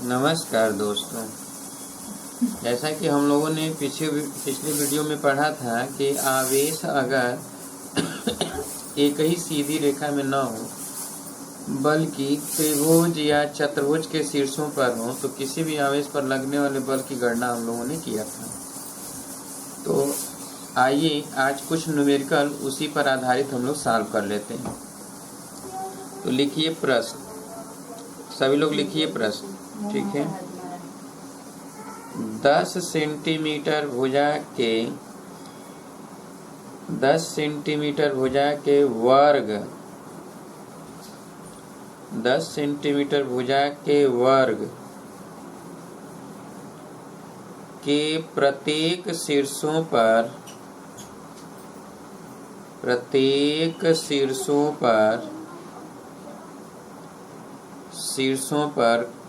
नमस्कार दोस्तों, जैसा कि हम लोगों ने पिछले वीडियो में पढ़ा था कि आवेश अगर एक ही सीधी रेखा में न हो बल्कि त्रिभुज या चतुर्भुज के शीर्षों पर हो तो किसी भी आवेश पर लगने वाले बल की गणना हम लोगों ने किया था। तो आइए आज कुछ न्यूमेरिकल उसी पर आधारित हम लोग सॉल्व कर लेते हैं। तो लिखिए प्रश्न, सभी लोग लिखिए प्रश्न। ठीक है, 10 सेंटीमीटर भुजा के वर्ग 10 सेंटीमीटर भुजा के वर्ग के प्रत्येक शीर्षों पर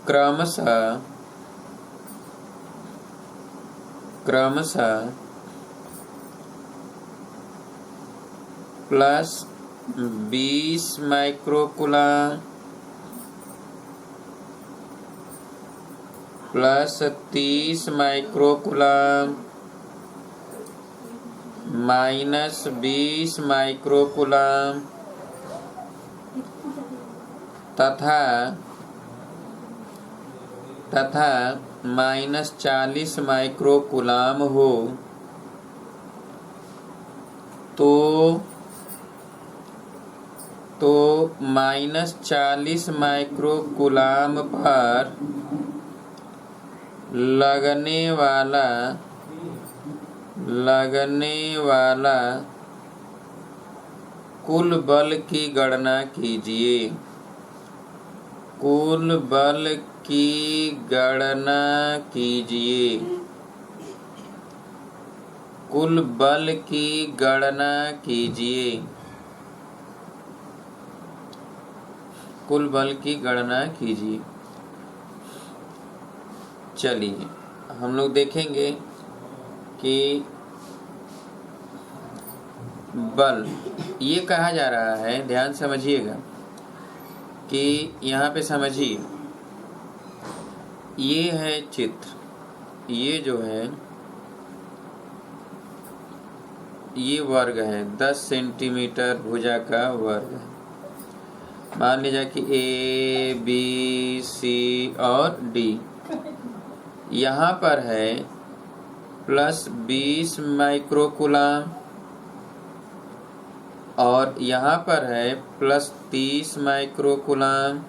क्रमशः plus 20 microcoulomb plus 30 microcoulomb minus 20 microcoulomb तथा माइनस 40 माइक्रोकूलम हो तो माइनस 40 माइक्रोकूलम पर लगने वाला कुल बल की गणना कीजिए। कुल बल की गणना कीजिए। चलिए हम लोग देखेंगे कि बल ये कहा जा रहा है, ध्यान समझिएगा कि यहाँ पे समझिए, ये है चित्र, ये जो है ये वर्ग है, 10 सेंटीमीटर भुजा का वर्ग है। मान लीजिए कि ए बी सी और डी, यहाँ पर है प्लस 20 माइक्रोकूलम और यहाँ पर है प्लस 30 माइक्रोकूलम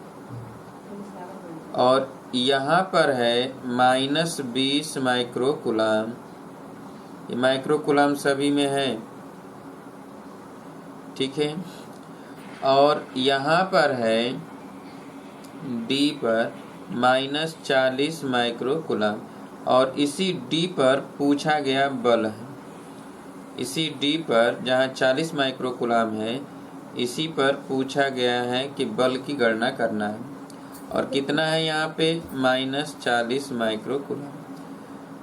और यहाँ पर है माइनस 20 माइक्रोकूलम। ये माइक्रोकूलम सभी में है, ठीक है। और यहाँ पर है डी पर माइनस 40 माइक्रोकूलम और इसी डी पर पूछा गया बल है। इसी डी पर जहाँ 40 माइक्रोकूलम है, इसी पर पूछा गया है कि बल की गणना करना है। और कितना है यहाँ पे? Minus 40 microcoulomb.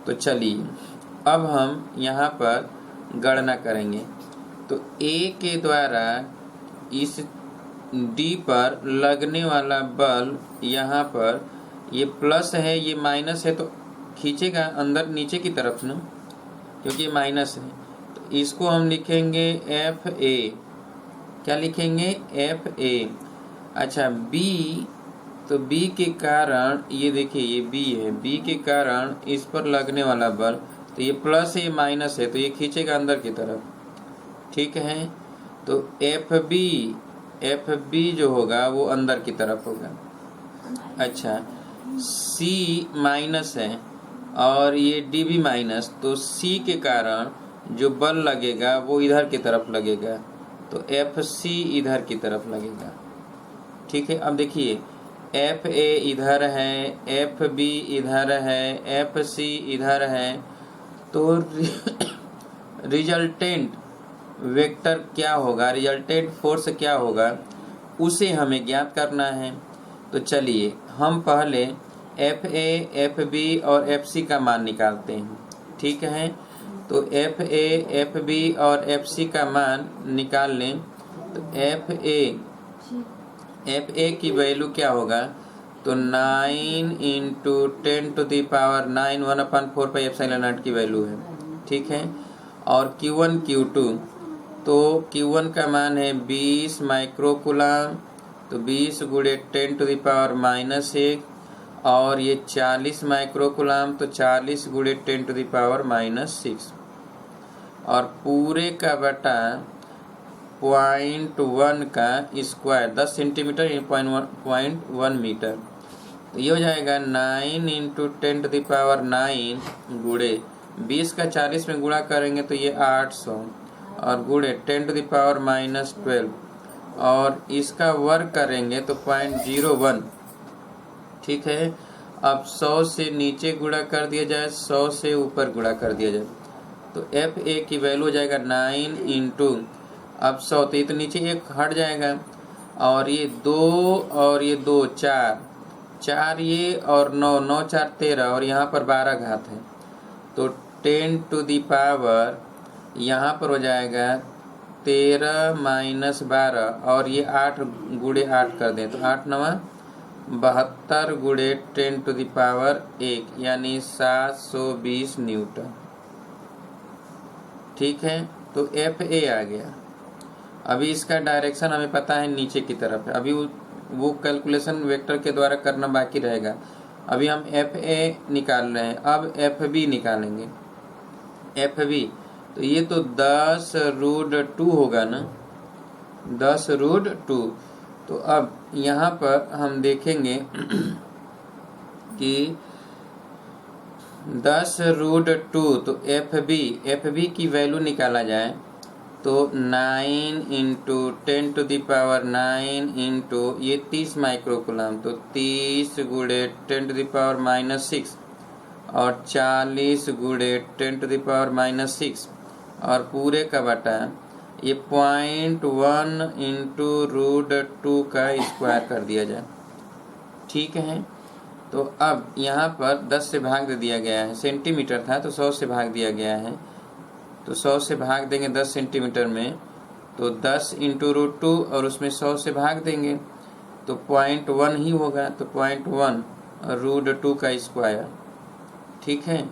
तो चलिए अब हम यहाँ पर गणना करेंगे। तो ए के द्वारा इस डी पर लगने वाला बल, यहाँ पर ये प्लस है, ये माइनस है, तो खींचेगा अंदर नीचे की तरफ ना, क्योंकि ये माइनस है। तो इसको हम लिखेंगे एफ ए। क्या लिखेंगे? F A. अच्छा, बी, तो बी के कारण ये देखिए ये बी है, बी के कारण इस पर लगने वाला बल, तो ये प्लस है, ये माइनस है, तो ये खींचेगा अंदर की तरफ, ठीक है। तो एफ बी जो होगा वो अंदर की तरफ होगा। अच्छा, सी माइनस है और ये डी भी माइनस, तो सी के कारण जो बल लगेगा वो इधर की तरफ लगेगा, तो एफ सी इधर की तरफ लगेगा, ठीक है। अब देखिए एफ ए इधर है, एफ बी इधर है, एफ सी इधर है, तो रिजल्टेंट वेक्टर क्या होगा, रिजल्टेंट फोर्स क्या होगा, उसे हमें ज्ञात करना है। तो चलिए हम पहले एफ ए, एफ बी और एफ सी का मान निकालते हैं, ठीक है। तो एफ ए, एफ बी और एफ सी का मान निकाल लें। तो एफ ए की वैल्यू क्या होगा? तो 9 इंटू 10⁻⁹ 1/4πε0 की वैल्यू है, ठीक है। और Q1 Q2, तो Q1 का मान है 20 माइक्रोकुलाम, तो 20 गुणे 10⁻⁻1, और ये 40 माइक्रोकुलाम, तो 40 गुणे 10⁻⁻6, और पूरे का बटा 0.1 का स्क्वायर 10 सेंटीमीटर 0.1 मीटर। तो ये हो जाएगा 9 इंटू 10⁹ गुणे 20 का 40 में गुणा करेंगे तो ये 800, और गुणे 10⁻⁻12, और इसका वर्ग करेंगे तो 0.01, ठीक है। अब 100 से नीचे गुणा कर दिया जाए, 100 से ऊपर गुणा कर दिया जाए, तो FA की वैल्यू हो जाएगा 9 इंटू, अब 100, तो ये तो नीचे एक हट जाएगा, और ये 2 और ये 2 4, 4 ये और 9, 9 4 13, और यहाँ पर 12 घात है, तो 10⁻, यहाँ पर हो जाएगा 13 माइनस 12, और ये 8 गुणे 8 कर दें तो 8 9 72 गुणे 10⁻1, यानी 720 न्यूटन, ठीक है। तो FA आ गया। अभी इसका डायरेक्शन हमें पता है नीचे की तरफ है, अभी वो कैलकुलेशन वेक्टर के द्वारा करना बाकी रहेगा। अभी हम FA निकाल रहे हैं, अब FB निकालेंगे। FB तो ये तो 10√2 होगा ना, 10√2। तो अब यहाँ पर हम देखेंगे कि 10√2, तो FB की वैल्यू निकाला जाए तो 9 इंटू 10⁹ इंटू ये 30 माइक्रोकुलाम, तो 30 गुणे 10⁻⁻6, और 40 गुणे 10⁻⁻6, और पूरे का बटा ये 0.1 इंटू √2 का स्क्वायर कर दिया जाए, ठीक है। तो अब यहाँ पर 10 से भाग दे दिया गया है, सेंटीमीटर था तो 100 से भाग दिया गया है, तो 100 से भाग देंगे 10 सेंटीमीटर में, तो 10 इंटू √2, और उसमें 100 से भाग देंगे तो 0.1 ही होगा, तो 0.1 √2 का स्क्वायर, ठीक है।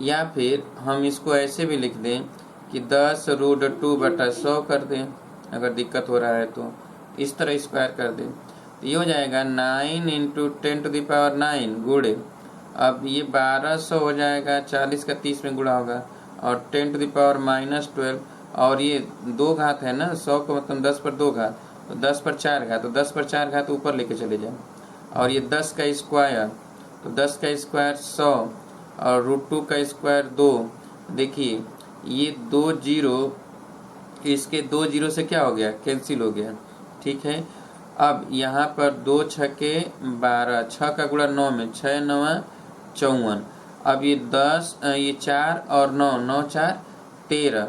या फिर हम इसको ऐसे भी लिख दें कि 10√2 बटा 100 कर दें, अगर दिक्कत हो रहा है तो इस तरह स्क्वायर कर दें, तो ये हो जाएगा 9 इंटू 10⁹ गुणे, अब ये 1200 हो जाएगा, 40 का 30 में गुणा होगा, और 10⁻⁻12, और ये 2 घात है ना, 100 को मतलब 10 पर 2 घात, तो 10 पर 4 घात, तो 10 पर 4 घात ऊपर लेके चले जाए, और ये 10 का स्क्वायर, तो 10 का स्क्वायर 100, और √2 का स्क्वायर 2। देखिए ये 2 जीरो, इसके 2 जीरो से क्या हो गया, कैंसिल हो गया, ठीक है। अब यहाँ पर 2 छक्के 12, 6 का गुणा 9 में, 6 9 54, अब ये 10, ये 4 और 9, 9 4 13,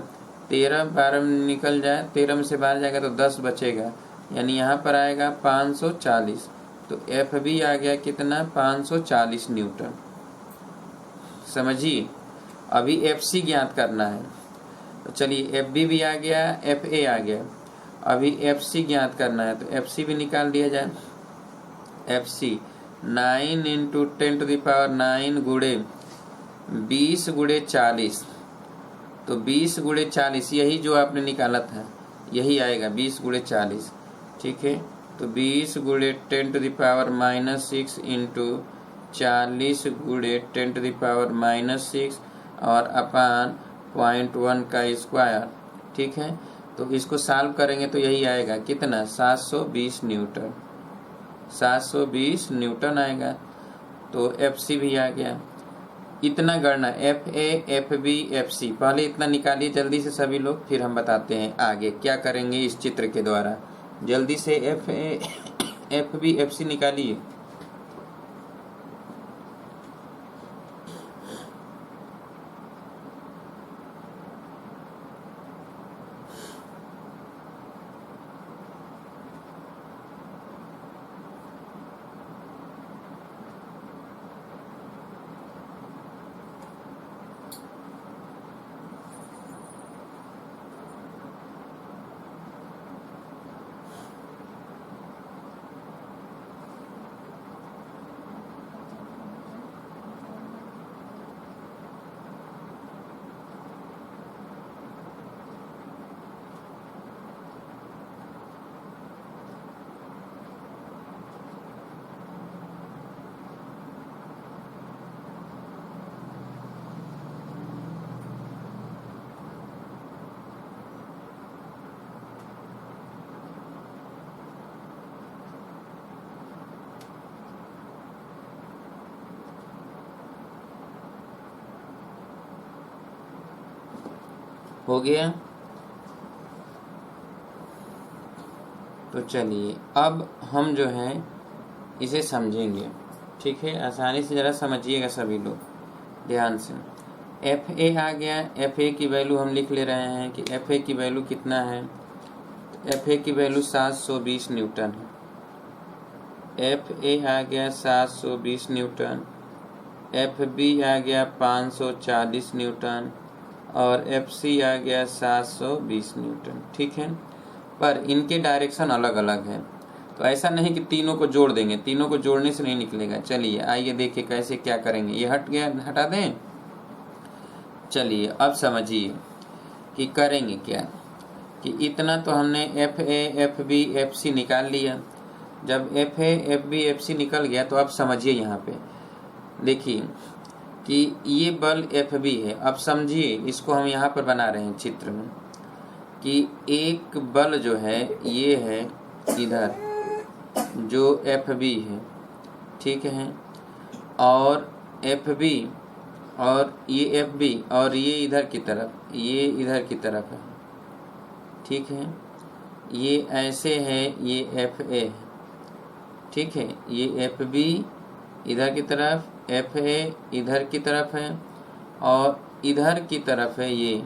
13 12 में निकल जाए, 13 में से बाहर जाएगा तो 10 बचेगा, यानी यहाँ पर आएगा 540, तो FB आ गया कितना, 540 न्यूटन, समझिए। अभी FC ज्ञात करना है, तो चलिए FB भी आ गया, FA आ गया, अभी FC ज्ञात करना है, तो FC भी निकाल दिया जाए। FC 9 इंटू 10⁹ गुणे 20 गुणे 40, तो 20 गुणे 40 यही जो आपने निकाला था यही आएगा, 20 गुणे 40, ठीक है। तो 20 गुणे 10⁻⁻6 इंटू 40 गुणे 10⁻⁻6, और अपान 0.1 का स्क्वायर, ठीक है। तो इसको सॉल्व करेंगे तो यही आएगा कितना, 720 न्यूटन, 720 न्यूटन आएगा। तो FC भी आ गया। इतना गणना FA FB FC, पहले इतना निकालिए जल्दी से सभी लोग, फिर हम बताते हैं आगे क्या करेंगे इस चित्र के द्वारा। जल्दी से FA FB FC निकालिए। हो गया। तो चलिए अब हम जो है इसे समझेंगे, ठीक है। आसानी से ज़रा समझिएगा सभी लोग ध्यान से। एफ ए आ गया, एफ ए की वैल्यू हम लिख ले रहे हैं कि एफ ए की वैल्यू कितना है। एफ ए की वैल्यू 720 न्यूटन है। एफ ए आ गया 720 न्यूटन, एफ बी आ गया 540 न्यूटन और एफ सी आ गया 720 न्यूटन, ठीक है। पर इनके डायरेक्शन अलग अलग है, तो ऐसा नहीं कि तीनों को जोड़ देंगे, तीनों को जोड़ने से नहीं निकलेगा। चलिए आइए देखिए कैसे क्या करेंगे। ये हट गया, हटा दें। चलिए अब समझिए कि करेंगे क्या। कि इतना तो हमने F A F B F C निकाल लिया। जब F A F B F C निकल गया तो अब समझिए यहाँ पे देखिए कि ये बल एफ बी है। अब समझिए इसको हम यहाँ पर बना रहे हैं चित्र में कि एक बल जो है ये है इधर जो एफ बी है, ठीक है, और एफ बी और ये एफ बी और ये इधर की तरफ, ये इधर की तरफ है, ठीक है। ये ऐसे है, ये एफ ए है, ठीक है। ये एफ बी इधर की तरफ, एफ ए इधर की तरफ है और इधर की तरफ है ये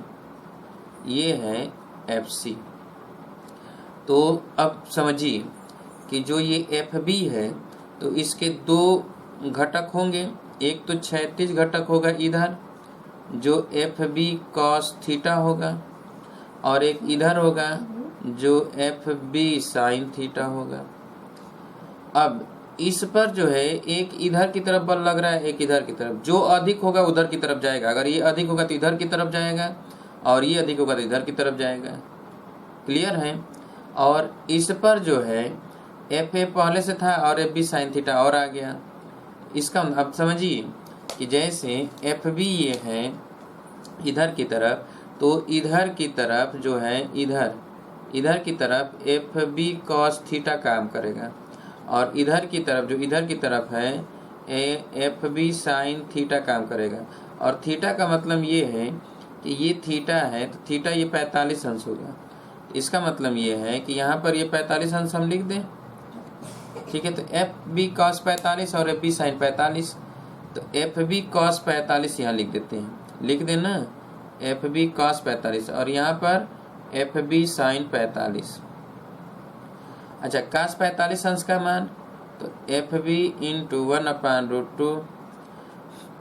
है एफ सी। तो अब समझिए कि जो ये एफ बी है तो इसके दो घटक होंगे। एक तो क्षैतिज घटक होगा इधर जो एफ बी कॉस थीटा होगा और एक इधर होगा जो एफ बी साइन थीटा होगा। अब इस पर जो है एक इधर की तरफ बल लग रहा है, एक इधर की तरफ। जो अधिक होगा उधर की तरफ जाएगा, अगर ये अधिक होगा तो इधर की तरफ जाएगा और ये अधिक होगा तो इधर की तरफ जाएगा। क्लियर है। और इस पर जो है एफ ए पहले से था और एफ बी साइन थीटा और आ गया। इसका अब समझिए कि जैसे एफ बी ये है इधर की तरफ, तो इधर की तरफ जो है इधर की तरफ एफ बी कॉस थीटा काम करेगा और इधर की तरफ जो इधर की तरफ है एफ बी साइन थीटा काम करेगा। और थीटा का मतलब ये है कि ये थीटा है तो थीटा ये 45 अंश होगा। इसका मतलब ये है कि यहाँ पर ये 45 अंश हम लिख दें, ठीक है। तो एफ बी कॉस 45 और एफ बी साइन 45, तो एफ बी कॉस 45 यहाँ लिख देते हैं, लिख देना एफ बी कॉस 45 और यहाँ पर एफ बी साइन 45। अच्छा, cos 45 अंश का मान तो एफ बी इंटू 1/√2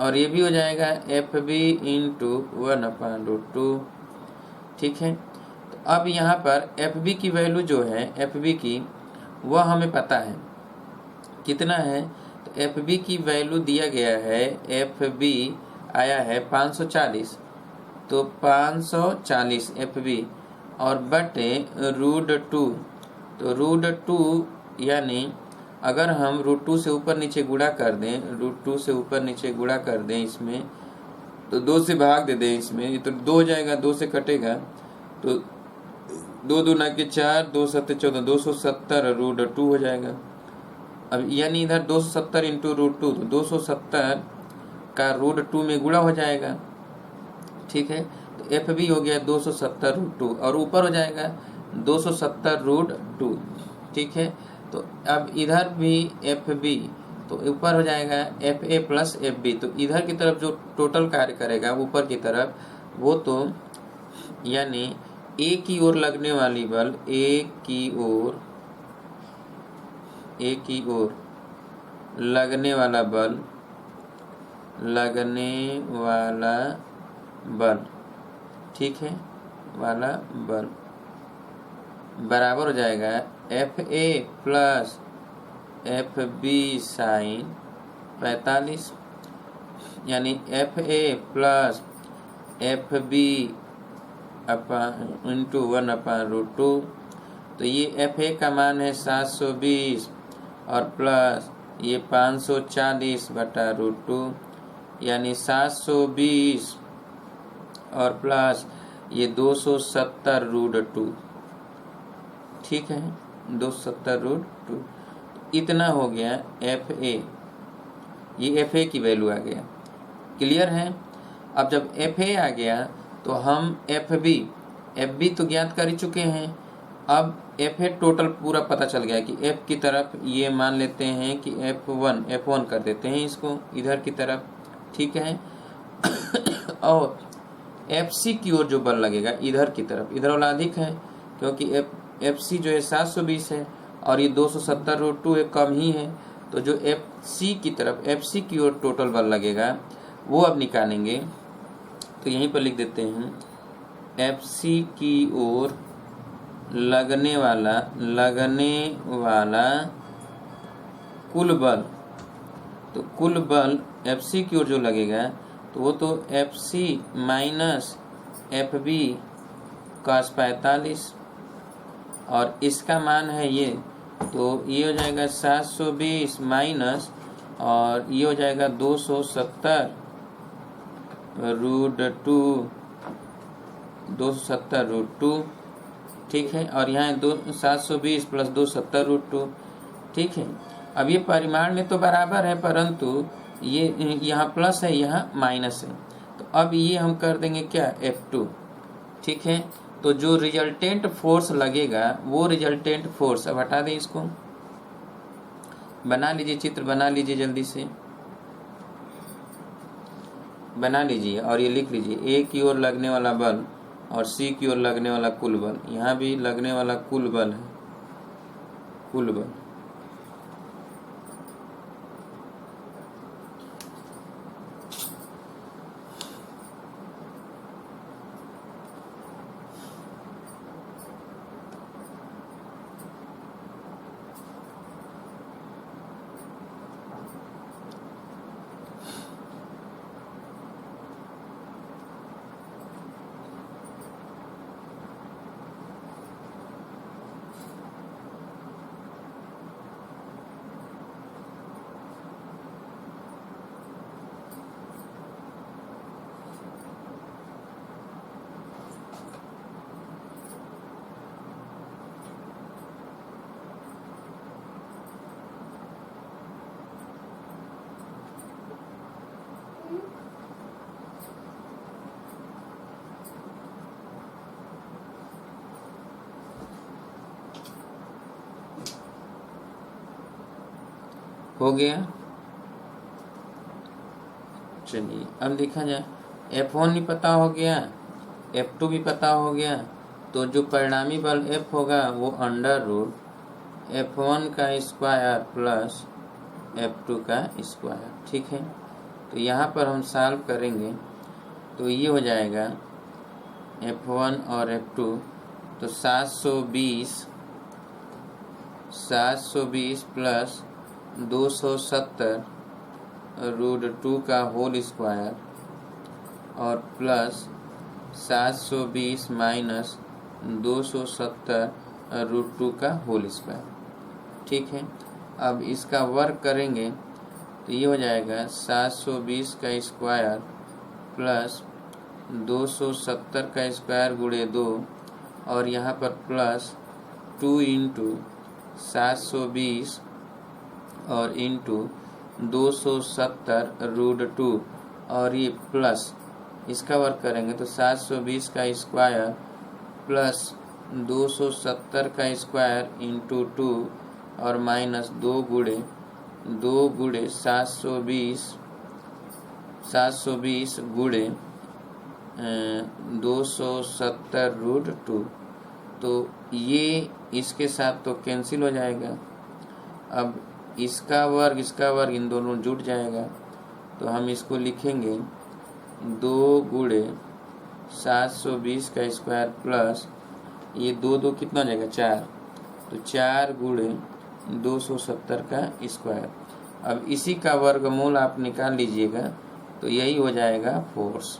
और ये भी हो जाएगा एफ बी इंटू 1/√2, ठीक है। तो अब यहाँ पर एफ बी की वैल्यू जो है एफ बी की वह हमें पता है कितना है। तो एफ बी की वैल्यू दिया गया है, एफ बी आया है 540, तो 540 एफ बी और बटे √2, तो √2 यानी अगर हम √2 से ऊपर नीचे गुणा कर दें, √2 से ऊपर नीचे गुणा कर दें इसमें, तो 2 से भाग दे दें इसमें, ये तो 2 हो जाएगा, 2 से कटेगा तो 2 दूना के 4, 2 7 14, 270 √2 हो जाएगा। अब यानी इधर 270 इंटू √2, तो 270 का √2 में गुणा हो जाएगा, ठीक है। तो एफ बी हो गया 270 √2 और ऊपर हो जाएगा 270 √2, ठीक है। तो अब इधर भी एफ बी तो ऊपर हो जाएगा F A plus F B, तो इधर की तरफ जो टोटल कार्य करेगा ऊपर की तरफ वो तो यानी ए की ओर लगने वाली बल, ए की ओर लगने वाला बल, ठीक है, वाला बल बराबर हो जाएगा F A plus F B sine 45, यानी F A plus F B into 1/√2। तो ये एफ ए का मान है 720 और प्लस ये 540/√2, यानी 720 और प्लस ये 270 √2, ठीक है, 270 √2। इतना हो गया एफ ए, ये एफ ए की वैल्यू आ गया। क्लियर है। अब जब एफ ए आ गया तो हम एफ बी तो ज्ञात कर ही चुके हैं। अब एफ ए टोटल पूरा पता चल गया कि एफ की तरफ ये मान लेते हैं कि एफ वन कर देते हैं इसको इधर की तरफ, ठीक है। और एफ सी की ओर जो बल लगेगा इधर की तरफ, इधर वाला अधिक है क्योंकि एफ सी जो है 720 है और ये 270√2 एक कम ही है। तो जो एफ सी की तरफ, एफ सी की ओर टोटल बल लगेगा वो अब निकालेंगे। तो यहीं पर लिख देते हैं एफ सी की ओर लगने वाला कुल बल। तो कुल बल एफ सी की ओर जो लगेगा तो वो तो F C minus F B cos 45 और इसका मान है ये, तो ये हो जाएगा 720 माइनस और ये हो जाएगा 270√2, ठीक है। और यहाँ 720 प्लस 270√2, ठीक है। अब ये परिमाण में तो बराबर है परंतु ये यहाँ प्लस है यहाँ माइनस है, तो अब ये हम कर देंगे क्या F2, ठीक है। तो जो रिजल्टेंट फोर्स लगेगा वो रिजल्टेंट फोर्स, अब हटा दें इसको, बना लीजिए चित्र, बना लीजिए जल्दी से बना लीजिए और ये लिख लीजिए ए की ओर लगने वाला बल और सी की ओर लगने वाला कुल बल। यहाँ भी लगने वाला कुल बल है, कुल बल। हो गया। चलिए अब देखा जाए, F1 भी पता हो गया, F2 भी पता हो गया, तो जो परिणामी बल F होगा वो √F1 का स्क्वायर प्लस F2 का स्क्वायर, ठीक है। तो यहाँ पर हम सॉल्व करेंगे तो ये हो जाएगा F1 और F2, तो 720 प्लस 270√2 का होल स्क्वायर और प्लस 720 माइनस 270√2 का होल स्क्वायर, ठीक है। अब इसका वर्क करेंगे तो ये हो जाएगा 720 का स्क्वायर प्लस 270 का स्क्वायर गुणे 2 और यहाँ पर प्लस 2 इंटू 720 और इंटू 270√2 और ये प्लस इसका वर्क करेंगे तो 720 का स्क्वायर प्लस 270 का स्क्वायर इंटू 2 और माइनस 2 गुणे 720 गुणे 270√2, तो ये इसके साथ तो कैंसिल हो जाएगा। अब इसका वर्ग इन दोनों जुट जाएगा, तो हम इसको लिखेंगे 2 गुणे 720 का स्क्वायर प्लस ये 2 कितना हो जाएगा 4, तो 4 गुणे 270 का स्क्वायर। अब इसी का वर्गमूल आप निकाल लीजिएगा तो यही हो जाएगा फोर्स,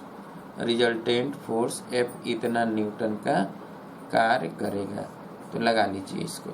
रिजल्टेंट फोर्स F इतना न्यूटन का कार्य करेगा। तो लगा लीजिए इसको।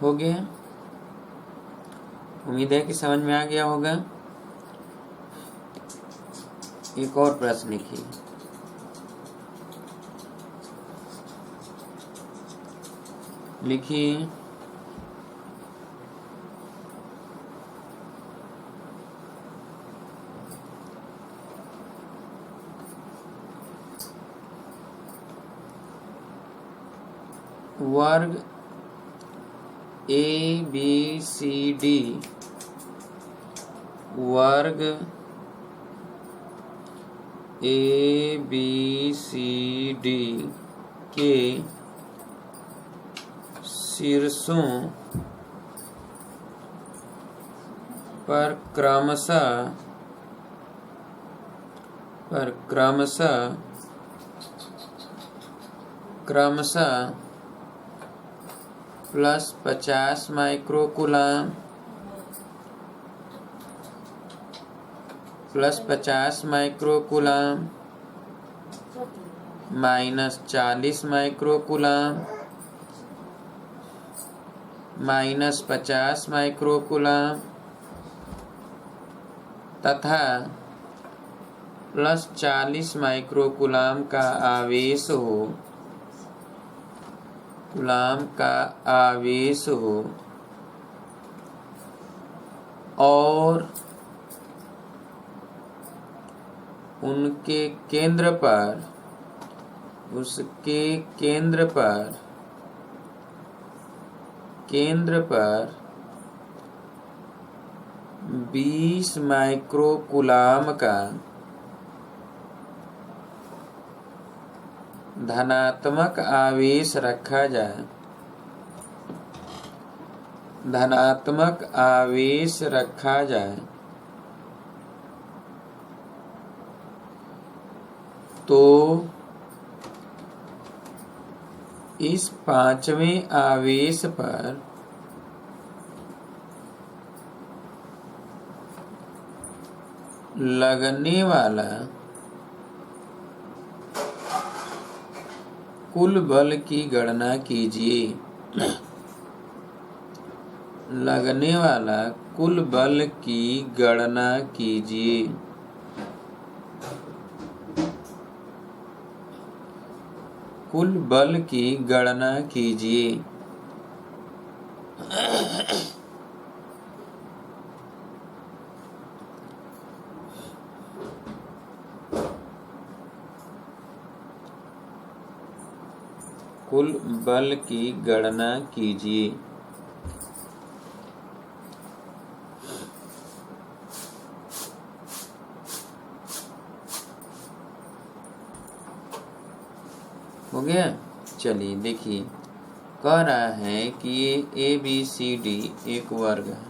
हो गया। उम्मीद है कि समझ में आ गया होगा। एक और प्रश्न लिखिए। लिखिए वर्ग ABCD वर्ग ABCD के शीर्षों पर क्रमशः +50 माइक्रोकूलम +50 माइक्रोकूलम -40 माइक्रोकूलम -50 माइक्रोकूलम तथा +40 माइक्रोकूलम का आवेश हो और उसके केंद्र पर 20 माइक्रोकूलम का धनात्मक आवेश रखा जाए तो इस पांचवें आवेश पर लगने वाला कुल बल की गणना कीजिए। लगने वाला कुल बल की गणना कीजिए। कुल बल की गणना कीजिए। कुल बल की गणना कीजिए। हो गया। चलिए देखिए, कह रहा है कि ये ABCD एक वर्ग है।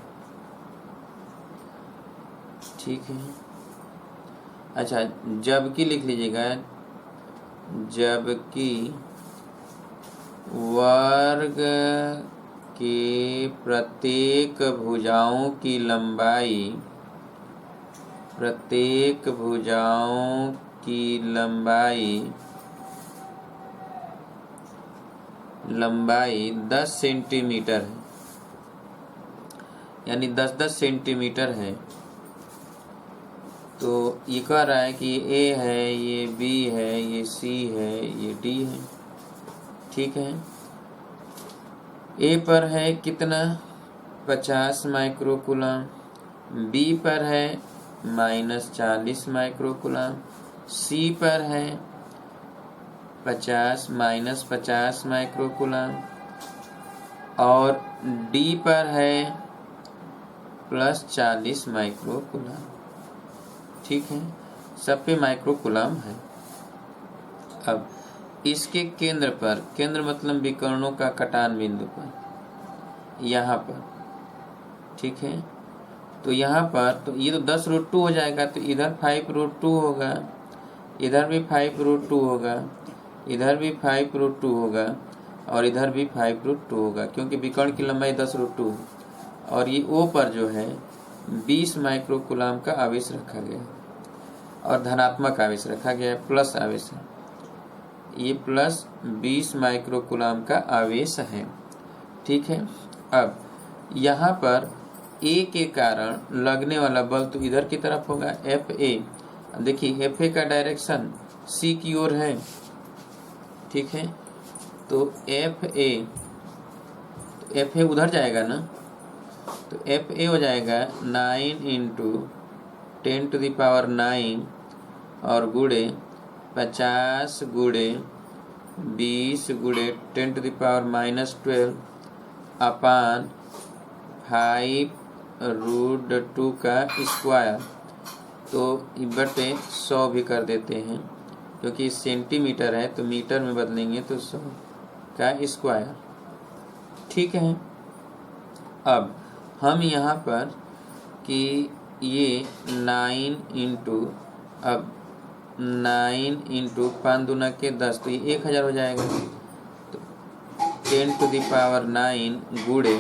ठीक है। अच्छा, जबकि लिख लीजिएगा, जबकि वर्ग के प्रत्येक भुजाओं की लंबाई 10 सेंटीमीटर है, यानी 10-10 सेंटीमीटर है। तो ये कह रहा है कि A है, ये B है, ये C है, ये D है। ठीक है। A पर है कितना? 50 माइक्रोकूलम। B पर है -40 माइक्रोकूलम। C पर है 50 -50 माइक्रोकूलम और D पर है +40 माइक्रोकूलम। ठीक है, सब पे माइक्रोकूलम है। अब इसके केंद्र पर, केंद्र मतलब विकर्णों का कटान बिंदु पर, यहाँ पर, ठीक है, तो यहाँ पर तो ये तो 10√2 हो जाएगा, तो इधर 5√2 होगा, इधर भी 5√2 होगा, इधर भी 5√2 होगा और इधर भी 5√2 होगा, क्योंकि विकर्ण की लंबाई 10√2 है। और ये O पर जो है 20 माइक्रोकूलम का आवेश रखा गया और धनात्मक आवेश रखा गया है, प्लस आवेश है, ये +20 माइक्रोकूलम का आवेश है। ठीक है। अब यहाँ पर ए के कारण लगने वाला बल तो इधर की तरफ होगा, एफ ए। देखिए एफ ए का डायरेक्शन सी की ओर है, ठीक है, तो एफ ए उधर जाएगा ना, तो एफ ए हो जाएगा 9 इंटू 10⁹ और गुणे 50 गुणे 20 गुणे 10⁻⁻12 अपान 5√2 का स्क्वायर। तो बटे 100 भी कर देते हैं, क्योंकि सेंटीमीटर है तो मीटर में बदलेंगे तो 100 का स्क्वायर, ठीक है। अब हम यहाँ पर कि ये 9 इंटू 5 दूना के 10, तो ये 1000 हो जाएगा। तो 10⁹ गुणे,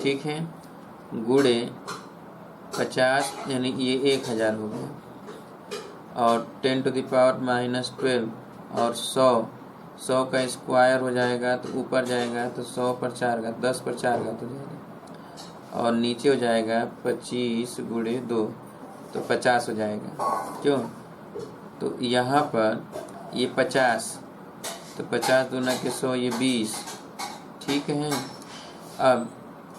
ठीक है, गुणे 50 यानी ये 1000 हो गया, और 10⁻⁻12 और 100 का स्क्वायर हो जाएगा, तो ऊपर जाएगा तो 100 पर 4 का 10 पर 4 का तो जाएगा, और नीचे हो जाएगा 25 गुणे 2 तो 50 हो जाएगा। क्यों? तो यहाँ पर ये 50, तो 50 दूना के 100 ये 20, ठीक है। अब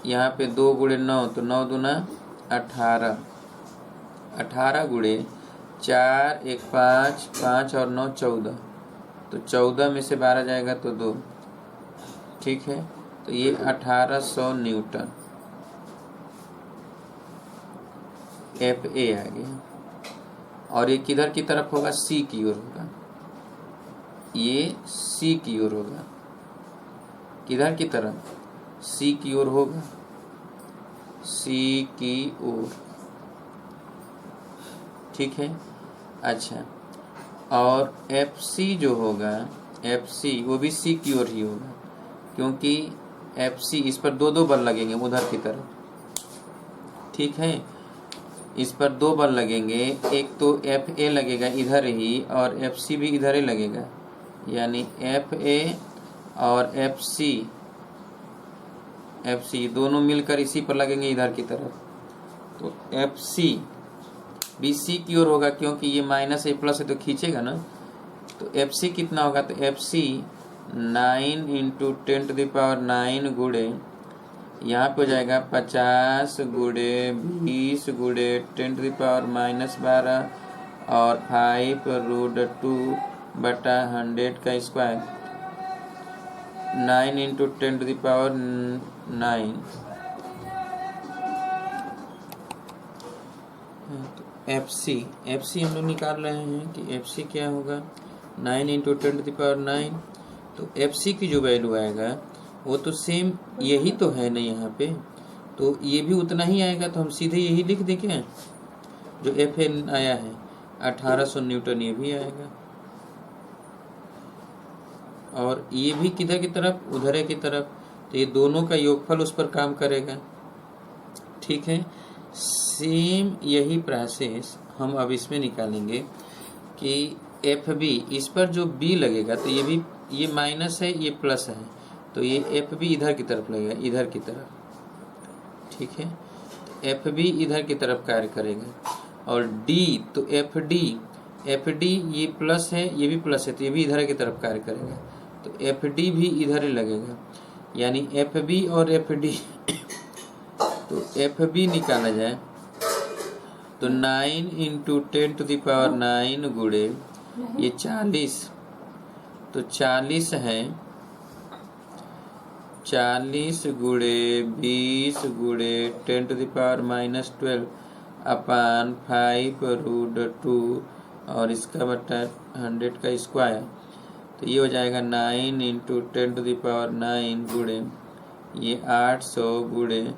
यहाँ पे 2 गुणे 9 तो 9 दूना 18, 18 गुणे 4 1 5 5 और 9 14, तो 14 में से 12 जाएगा तो 2, ठीक है। तो ये 1800 न्यूटन एफ ए आ गया। और ये किधर की तरफ होगा? सी की ओर होगा, ये सी की ओर होगा। किधर की तरफ? सी की ओर होगा, सी की ओर, ठीक है। अच्छा, और एफ सी जो होगा, एफ सी वो भी सी की ओर ही होगा, क्योंकि एफ सी इस पर 2 बल लगेंगे उधर की तरफ, ठीक है। इस पर 2 बल लगेंगे, एक तो एफ ए लगेगा इधर ही और एफ सी भी इधर ही लगेगा, यानी एफ ए और एफ सी दोनों मिलकर इसी पर लगेंगे इधर की तरफ। तो एफ सी भी सी की ओर होगा, क्योंकि ये माइनस ए प्लस है तो खींचेगा ना। तो एफ सी कितना होगा? तो एफ सी 9 इंटू 10⁹ गुणे, यहाँ पे हो जाएगा 50 गुणे 20 गुणे 10⁻⁻12 और 5√2 बटा 100 का स्क्वायर, 9 इंटू 10⁹9। एफ सी हम लोग निकाल रहे हैं कि एफ सी क्या होगा, 9 इंटू 10⁹9। तो एफ सी की जो वैल्यू आएगा वो तो सेम यही तो है ना यहाँ पे, तो ये भी उतना ही आएगा, तो हम सीधे यही लिख दें क्या, जो एफ एन आया है 1800 न्यूटन, ये भी आएगा। और ये भी किधर की तरफ? उधर की तरफ, तो ये दोनों का योगफल उस पर काम करेगा, ठीक है। सेम यही प्रोसेस हम अब इसमें निकालेंगे कि एफ बी, इस पर जो बी लगेगा तो ये भी, ये माइनस है ये प्लस है, तो ये एफ बी इधर की तरफ लगेगा, इधर की तरफ, ठीक है। तो एफ बी इधर की तरफ कार्य करेगा। और डी, तो एफ डी ये प्लस है ये भी प्लस है, तो ये भी इधर की तरफ कार्य करेगा, तो एफ डी भी इधर ही लगेगा, यानी एफ बी और एफ डी। तो एफ बी निकाला जाए तो 9 इंटू 10⁹9 गुणे ये 40, तो 40 है, 40 गुणे 20 गुणे 10⁻⁻12 अपान 5√2 और इसका बटा 100 का स्क्वायर। तो ये हो जाएगा 9 इंटू 10⁻9 गुणे ये 800 गुणे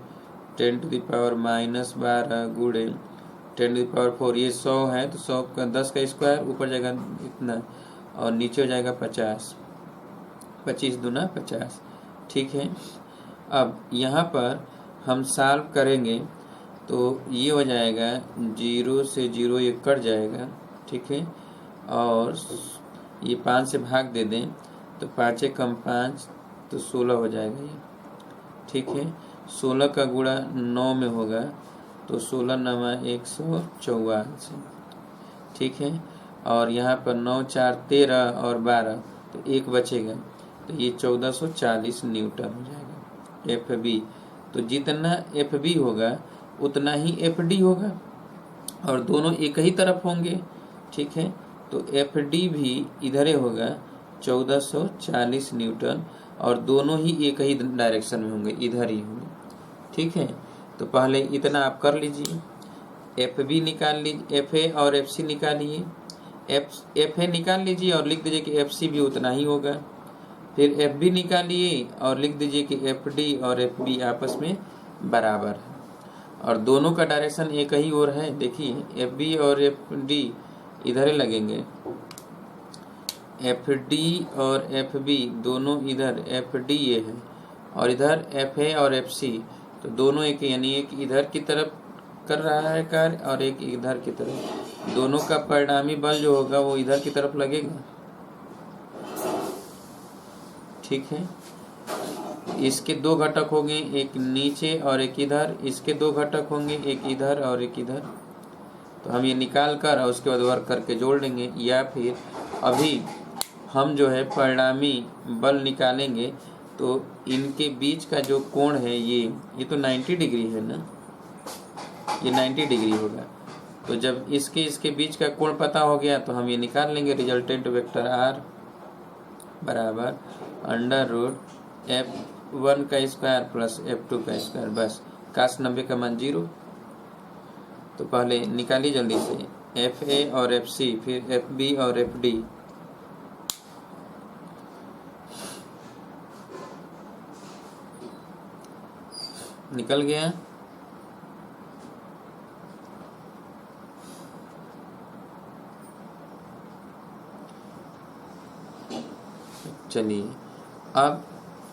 10⁻⁻12 गुणे 10⁻4, ये 100 है तो 100 का 10 का स्क्वायर, ऊपर जाएगा इतना और नीचे हो जाएगा 50, 25 दूना 50, ठीक है। अब यहाँ पर हम सॉल्व करेंगे तो ये हो जाएगा 0 से 0 ये कट जाएगा, ठीक है। और ये 5 से भाग दे दें तो 5 कम 5 तो 16 हो जाएगा ये, ठीक है। 16 का गुणा 9 में होगा तो 16 नमा 184, ठीक है। और यहाँ पर 9 4 13 और 12 तो 1 बचेगा, तो ये 1440 न्यूटन हो जाएगा एफ बी। तो जितना एफ बी होगा उतना ही एफ डी होगा और दोनों एक ही तरफ होंगे, ठीक है। तो एफ डी भी इधर ही होगा 1440 न्यूटन और दोनों ही एक ही डायरेक्शन में होंगे, इधर ही होंगे, ठीक है। तो पहले इतना आप कर लीजिए, एफ बी निकाल लीजिए, एफ ए और एफ सी निकालिए, एफ ए निकाल लीजिए और लिख दीजिए कि एफ सी भी उतना ही होगा। फिर एफ बी निकालिए और लिख दीजिए कि एफ डी और एफ बी आपस में बराबर है और दोनों का डायरेक्शन एक ही ओर है। देखिए एफ बी और एफ डी इधर ही लगेंगे, एफ डी और एफ बी दोनों इधर, एफ डी ये है और इधर एफ ए और एफ सी, तो दोनों एक, यानी एक इधर की तरफ कर रहा है कार्य और एक इधर की तरफ। दोनों का परिणामी बल जो होगा वो इधर की तरफ लगेगा, ठीक है। इसके दो घटक होंगे, एक नीचे और एक इधर, इसके दो घटक होंगे, एक इधर और एक इधर। तो हम ये निकाल कर और उसके बाद वर्क करके जोड़ लेंगे, या फिर अभी हम जो है परिणामी बल निकालेंगे तो इनके बीच का जो कोण है ये तो 90 डिग्री है ना, ये 90 डिग्री होगा। तो जब इसके बीच का कोण पता हो गया तो हम ये निकाल लेंगे, रिजल्टेंट वेक्टर आर बराबर अंडर रूट F1 का स्क्वायर प्लस F2 का स्क्वायर, बस cos 90 का मान 0। तो पहले निकालिए जल्दी से एफ ए और एफ सी, फिर एफ बी और एफ डी। निकल गया। चलिए अब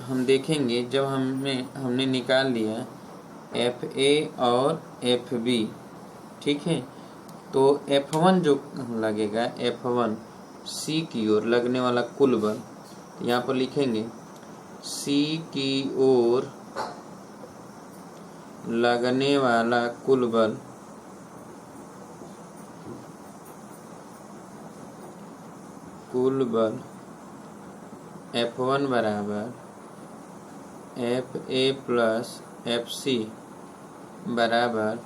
हम देखेंगे, जब हमने निकाल लिया एफ ए और एफ बी, ठीक है। तो F1 जो लगेगा, F1 सी की ओर लगने वाला कुल बल, यहाँ पर लिखेंगे सी की ओर लगने वाला कुल बल F1 बराबर F A plus F C बराबर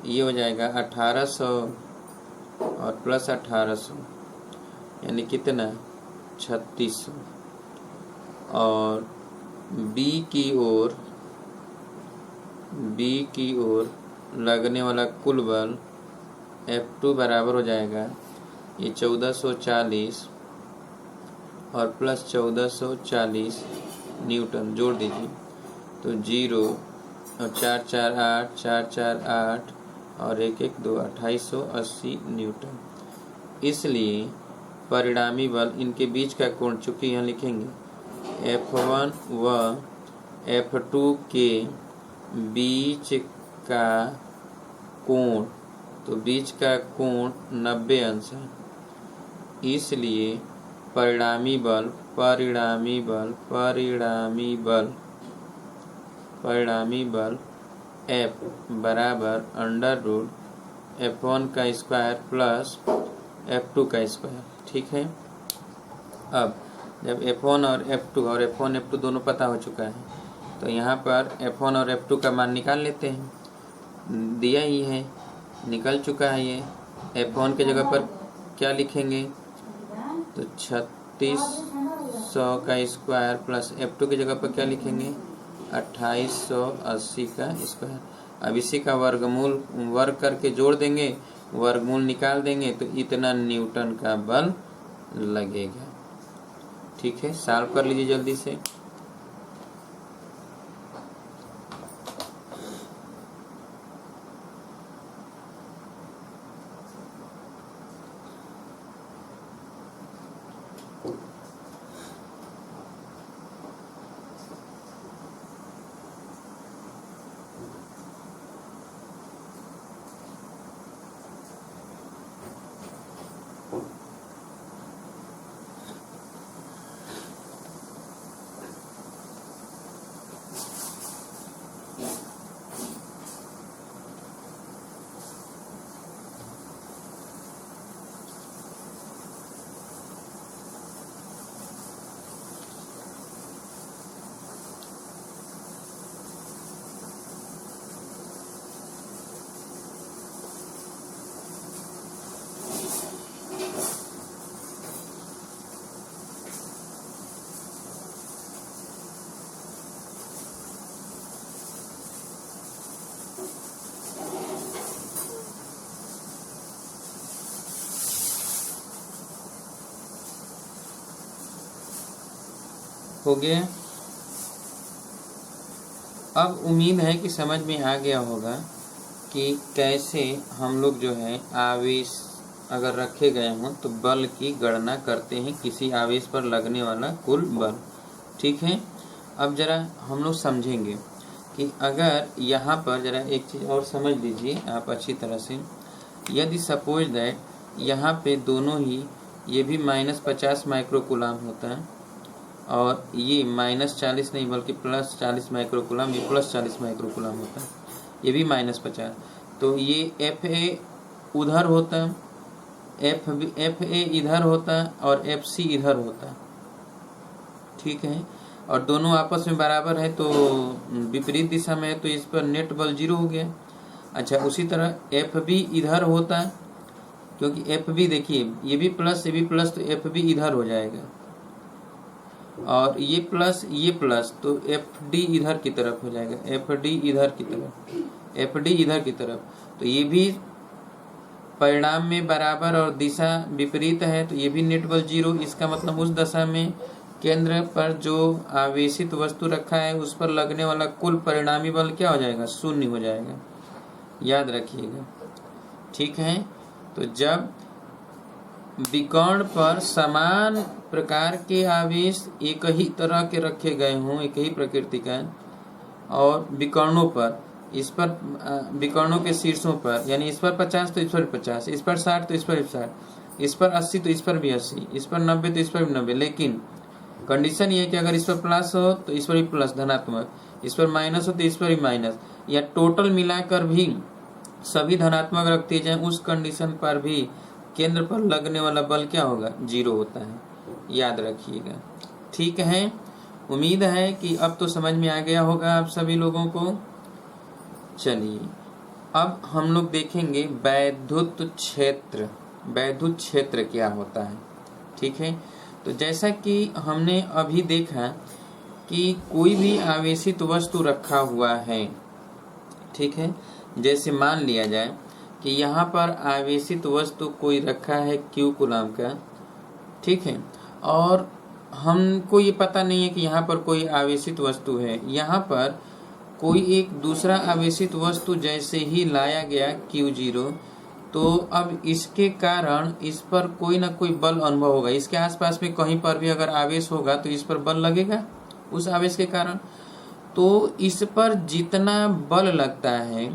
ये हो जाएगा 1800 और प्लस 1800 यानी कितना 3600। और बी की ओर लगने वाला कुल बल F2 बराबर हो जाएगा ये 1440 और प्लस 1440 न्यूटन, जोड़ दीजिए तो 0 और 4 4 8 4 4 8 और 1 1 2 2880 न्यूटन। इसलिए परिणामी बल, इनके बीच का कोण, चूंकि यहाँ लिखेंगे F1 व F2 के बीच का कोण, तो बीच का कोण 90 अंश है। इसलिए परिणामी बल F बराबर अंडर रूट F1 का स्क्वायर प्लस F2 का स्क्वायर, ठीक है। अब जब F1 और F2 दोनों पता हो चुका है तो यहाँ पर F1 और F2 का मान निकाल लेते हैं। दिया ही है, निकल चुका है ये। F1 के जगह पर क्या लिखेंगे तो 3600 का स्क्वायर प्लस F2 की जगह पर क्या लिखेंगे 2880 का स्क्वायर। अब इसी का वर्ग करके जोड़ देंगे, वर्गमूल निकाल देंगे तो इतना न्यूटन का बल लगेगा, ठीक है। सॉल्व कर लीजिए जल्दी से। हो गया। अब उम्मीद है कि समझ में आ गया होगा कि कैसे हम लोग जो है आवेश अगर रखे गए हों तो बल की गणना करते हैं, किसी आवेश पर लगने वाला कुल बल। ठीक है, अब जरा हम लोग समझेंगे कि अगर यहाँ पर जरा एक चीज़ और समझ लीजिए आप अच्छी तरह से। यदि सपोज दैट यहाँ पे दोनों ही, ये भी -50 माइक्रोकूलाम होता है और ये -40 नहीं बल्कि +40 माइक्रोकूलाम, ये +40 माइक्रोकूलाम होता है, ये भी -50, तो ये FA उधर होता है, FA इधर होता है और FC इधर होता है। ठीक है, और दोनों आपस में बराबर है तो विपरीत दिशा में है तो इस पर नेट बल 0 हो गया। अच्छा, उसी तरह FB इधर होता है, क्योंकि FB देखिए ये भी प्लस ये भी प्लस तो FB इधर हो जाएगा, और ये प्लस तो FD इधर की तरफ हो जाएगा, FD इधर की तरफ, FD इधर की तरफ, तो ये भी परिणाम में बराबर और दिशा विपरीत है तो ये भी नेट बल 0। इसका मतलब उस दशा में केंद्र पर जो आवेशित वस्तु रखा है उस पर लगने वाला कुल परिणामी बल क्या हो जाएगा, 0 हो जाएगा, याद रखिएगा। ठीक है, तो जब विकर्ण पर समान प्रकार के आवेश एक ही तरह के रखे गए हों, एक ही प्रकृति का, और विकर्णों पर, इस पर विकर्णों के शीर्षों पर, यानी इस पर 50 तो इस पर 50, इस पर 60 तो इस पर 60, इस पर 80 तो इस पर भी 80, इस पर 90 तो इस पर भी 90, लेकिन कंडीशन ये है कि अगर इस पर प्लस हो तो इस पर भी प्लस धनात्मक, इस पर माइनस हो तो इस पर भी माइनस, या टोटल मिलाकर भी सभी धनात्मक रखते जाएं, उस कंडीशन पर भी केंद्र पर लगने वाला बल क्या होगा, 0 होता है, याद रखिएगा। ठीक है, उम्मीद है कि अब तो समझ में आ गया होगा आप सभी लोगों को। चलिए अब हम लोग देखेंगे वैद्युत क्षेत्र। वैद्युत क्षेत्र क्या होता है। ठीक है, तो जैसा कि हमने अभी देखा कि कोई भी आवेशित वस्तु रखा हुआ है, ठीक है, जैसे मान लिया जाए कि यहाँ पर आवेशित वस्तु कोई रखा है Q कूलाम का, ठीक है, और हमको ये पता नहीं है कि यहाँ पर कोई आवेशित वस्तु है। यहाँ पर कोई एक दूसरा आवेशित वस्तु जैसे ही लाया गया Q0, तो अब इसके कारण इस पर कोई ना कोई बल अनुभव होगा। इसके आसपास में कहीं पर भी अगर आवेश होगा तो इस पर बल लगेगा उस आवेश के कारण। तो इस पर जितना बल लगता है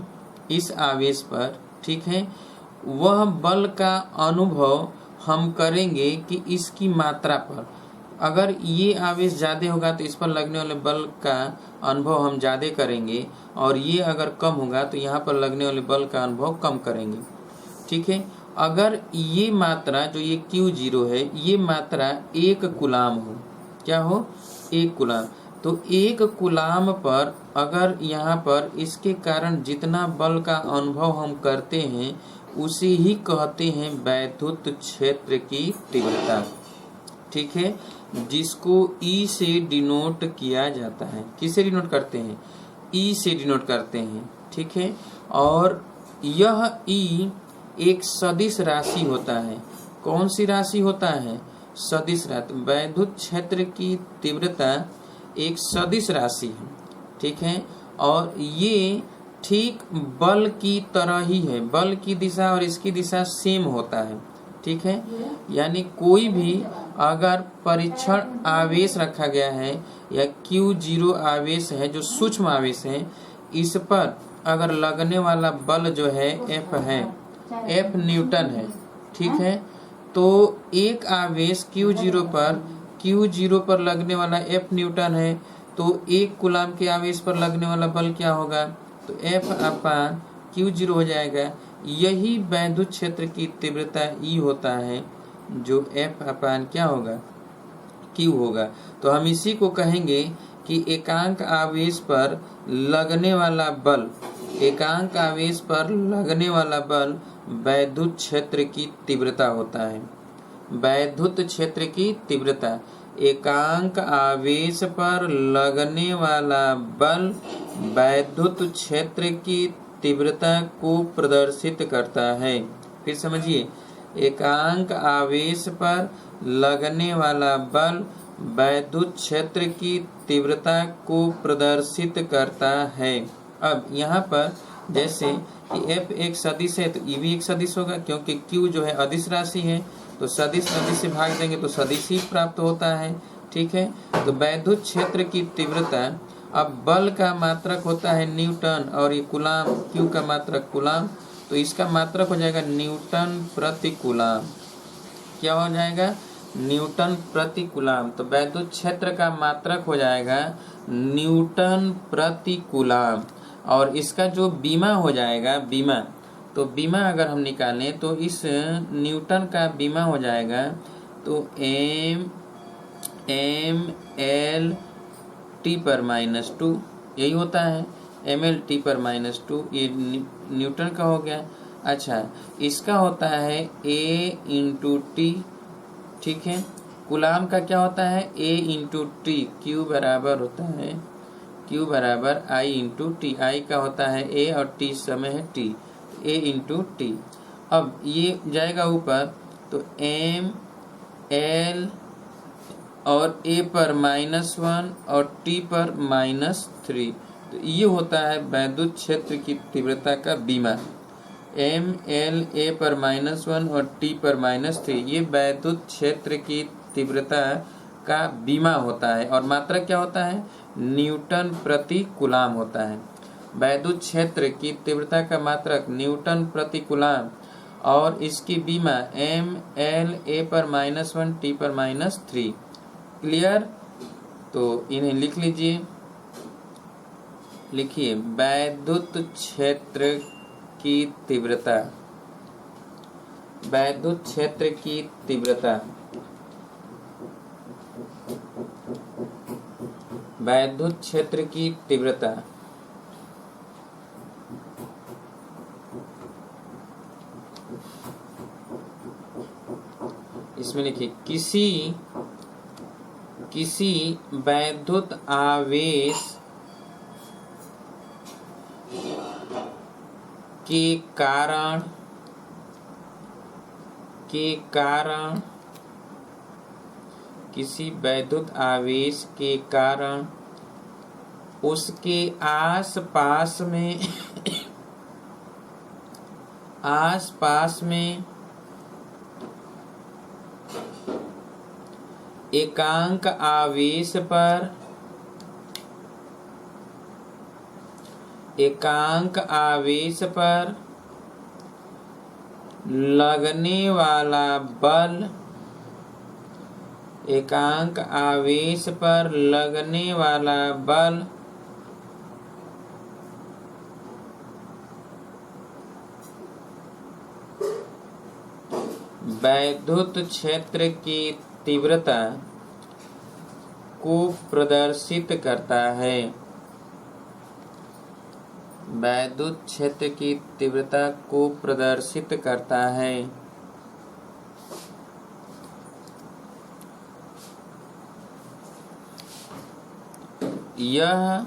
इस आवेश पर, ठीक है, वह बल का अनुभव हम करेंगे कि इसकी मात्रा पर। अगर ये आवेश ज़्यादा होगा तो इस पर लगने वाले बल का अनुभव हम ज़्यादा करेंगे, और ये अगर कम होगा तो यहाँ पर लगने वाले बल का अनुभव कम करेंगे। ठीक है, अगर ये मात्रा जो ये Q0 है, ये मात्रा 1 कूलाम हो, क्या हो, 1 कूलाम, तो 1 कूलाम पर अगर यहाँ पर इसके कारण जितना बल का अनुभव हम करते हैं उसे ही कहते हैं वैद्युत क्षेत्र की तीव्रता। ठीक है, जिसको E से डिनोट किया जाता है। किससे डिनोट करते हैं, E से डिनोट करते हैं। ठीक है, और यह E एक सदिश राशि होता है। कौन सी राशि होता है, सदिश राशि। वैद्युत क्षेत्र की तीव्रता एक सदिश राशि है। ठीक है, और ये ठीक बल की तरह ही है, बल की दिशा और इसकी दिशा सेम होता है। ठीक है, यानी कोई भी अगर परीक्षण आवेश रखा गया है या Q0 आवेश है जो सूक्ष्म आवेश है, इस पर अगर लगने वाला बल जो है F है, F न्यूटन है। ठीक है, तो एक आवेश Q0 पर लगने वाला F न्यूटन है, तो 1 कूलाम के आवेश पर लगने वाला बल क्या होगा, तो F/Q0 हो जाएगा। यही वैद्युत क्षेत्र की तीव्रता E होता है, जो F/ क्या होगा, Q होगा। तो हम इसी को कहेंगे कि एकांक आवेश पर लगने वाला बल, एकांक आवेश पर लगने वाला बल वैद्युत क्षेत्र की तीव्रता होता है। वैद्युत क्षेत्र की तीव्रता, एकांक आवेश पर लगने वाला बल वैद्युत क्षेत्र की तीव्रता को प्रदर्शित करता है। फिर समझिए, एकांक आवेश पर लगने वाला बल वैद्युत क्षेत्र की तीव्रता को प्रदर्शित करता है। अब यहाँ पर जैसे कि F एक सदिश है तो E भी एक सदिश होगा, क्योंकि Q जो है अदिश राशि है, तो सदिश अदिश से भाग देंगे तो सदिश ही प्राप्त होता है। ठीक है, तो वैद्युत क्षेत्र की तीव्रता, अब बल का मात्रक होता है न्यूटन और ये कूलाम, Q का मात्रक कूलाम, तो इसका मात्रक हो जाएगा न्यूटन प्रति कूलाम। क्या हो जाएगा? न्यूटन प्रति कूलाम। तो वैद्युत क्षेत्र का मात्रक हो जाएगा न्यूटन प्रति कूलाम, और इसका जो बीमा हो जाएगा बीमा, तो बीमा अगर हम निकालें तो इस न्यूटन का बीमा हो जाएगा तो एल टी पर -2, यही होता है ml/t पर -2, ये न्यूटन का हो गया। अच्छा, इसका होता है A/T। ठीक है, कूलाम का क्या होता है? A/T। Q बराबर होता है Q बराबर I/T। I का होता है A और T समय है T, A/T। अब ये जाएगा ऊपर तो M L और A पर -1 और T पर -3, तो ये होता है वैद्युत क्षेत्र की तीव्रता का बीमा। M L A पर -1 और T पर -3, ये वैद्युत क्षेत्र की तीव्रता का बीमा होता है, और मात्रक क्या होता है? न्यूटन प्रति कूलाम होता है। वैद्युत क्षेत्र की तीव्रता का मात्रक न्यूटन प्रति कूलाम, और इसकी बीमा M L A पर -1 T पर -3। क्लियर? तो इन्हें लिख लीजिए। लिखिए, वैद्युत क्षेत्र की तीव्रता, वैद्युत क्षेत्र की तीव्रता, वैद्युत क्षेत्र की तीव्रता इसमें लिखिए, किसी वैद्युत आवेश के कारण किसी वैद्युत आवेश के कारण उसके आसपास में एकांक आवेश पर लगने वाला बल, एकांक आवेश पर लगने वाला बल वैद्युत क्षेत्र की तीव्रता को प्रदर्शित करता है। वैद्युत क्षेत्र की तीव्रता को प्रदर्शित करता है। यह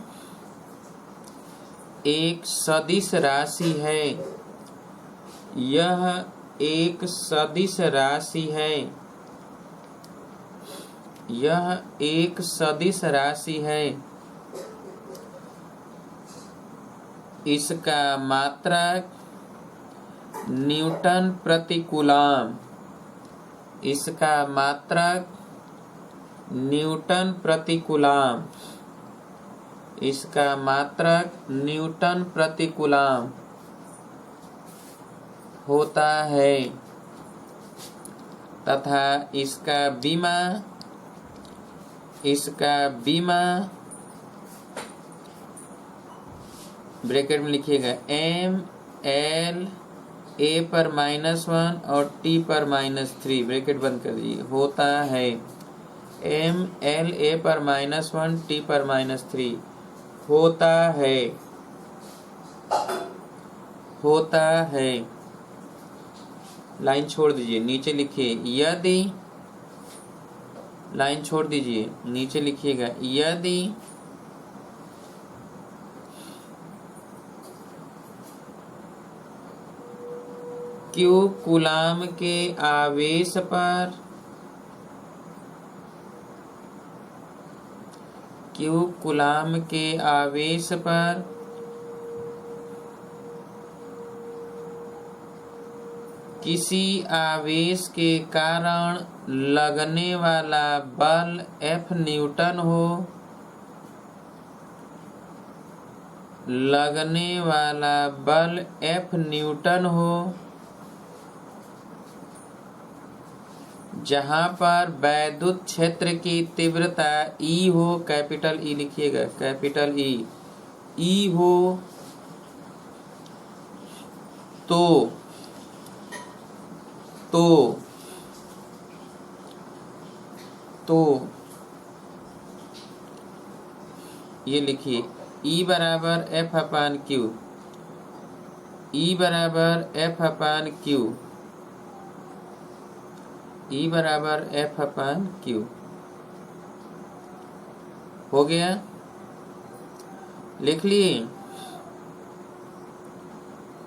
एक सदिश राशि है। यह एक सदिश राशि है। यह एक सदिश राशि है। इसका मात्रक न्यूटन प्रति कूलाम। इसका मात्रक न्यूटन प्रति कूलाम। इसका मात्रक न्यूटन प्रति कूलाम होता है, तथा इसका बीमा ब्रैकेट में लिखिएगा M L A पर -1 और T पर -3, ब्रैकेट बंद कर दीजिए, होता है। M L A पर -1 T पर -3 होता है। लाइन छोड़ दीजिए, नीचे लिखिए, यदि, लाइन छोड़ दीजिए, नीचे लिखिएगा, यदि Q कूलाम के आवेश पर Q कूलाम के आवेश पर किसी आवेश के कारण लगने वाला बल F न्यूटन हो, लगने वाला बल F न्यूटन हो, जहां पर वैद्युत क्षेत्र की तीव्रता E हो, कैपिटल E लिखिएगा, कैपिटल E हो, तो ये लिखिए E बराबर F अपान Q, E बराबर F अपान Q, E बराबर F अपान Q हो गया, लिख लिए।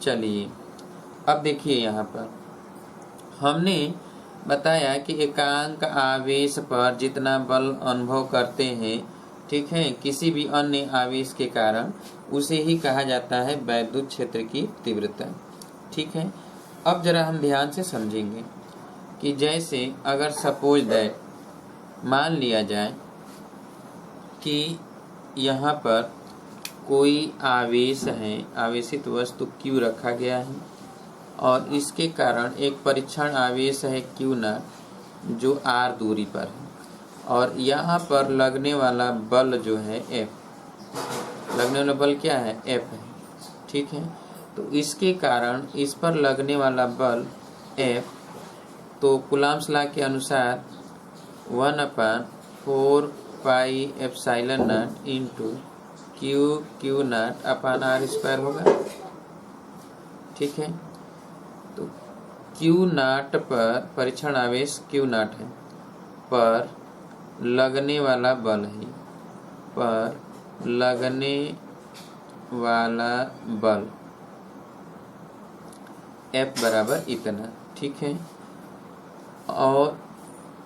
चलिए अब देखिए यहाँ पर हमने बताया कि एकांक आवेश पर जितना बल अनुभव करते हैं, ठीक है, किसी भी अन्य आवेश के कारण, उसे ही कहा जाता है वैद्युत क्षेत्र की तीव्रता। ठीक है, अब जरा हम ध्यान से समझेंगे कि जैसे अगर सपोज दैट मान लिया जाए कि यहाँ पर कोई आवेश है, आवेशित वस्तु Q रखा गया है और इसके कारण एक परीक्षण आवेश है Q0 जो R दूरी पर है, और यहाँ पर लगने वाला बल जो है F, लगने वाला बल क्या है, F है। ठीक है, तो इसके कारण इस पर लगने वाला बल F, तो कूलाम्स लॉ के अनुसार 1/4 pi epsilon not into Q0 upon R² होगा। ठीक है, तो Q0 पर परीक्षण आवेश Q0 है, पर लगने वाला बल है, पर लगने वाला बल F बराबर इतना। ठीक है, और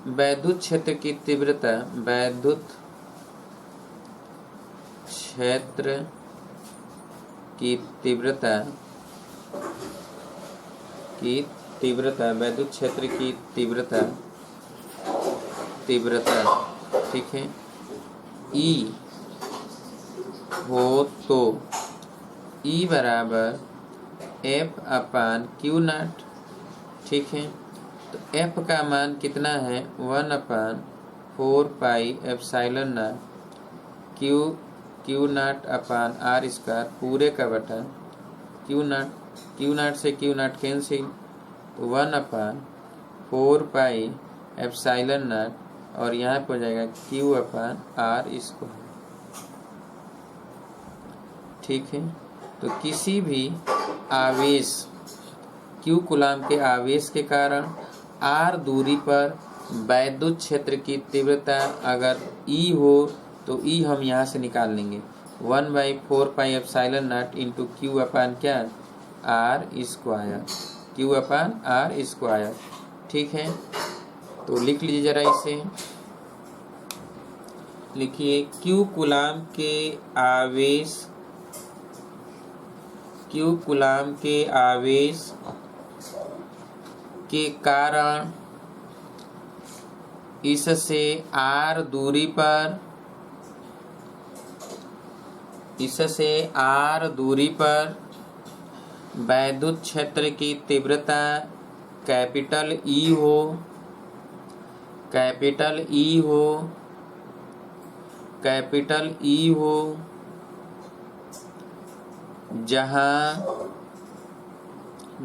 वैद्युत क्षेत्र की तीव्रता, वैद्युत क्षेत्र की तीव्रता, वैद्युत क्षेत्र की तीव्रता, ठीक है, E हो तो E बराबर F अपान Q0। ठीक है, तो F का मान कितना है, 1/4 pi epsilon not Q0 upon R² पूरे का बटा Q0 से Q0 कैंसिल, तो 1/4 पाई एप्सिलॉन नॉट, और यहाँ पर हो जाएगा Q अपान R²। ठीक है, तो किसी भी आवेश Q कूलाम के आवेश के कारण R दूरी पर वैद्युत क्षेत्र की तीव्रता अगर E हो तो E हम यहाँ से निकाल लेंगे, 1/4 pi epsilon not into Q अपान क्या, R², Q अपान R²। ठीक है, तो लिख लीजिए जरा इसे, लिखिए Q कूलाम के आवेश के कारण इससे R दूरी पर वैद्युत क्षेत्र की तीव्रता कैपिटल E हो,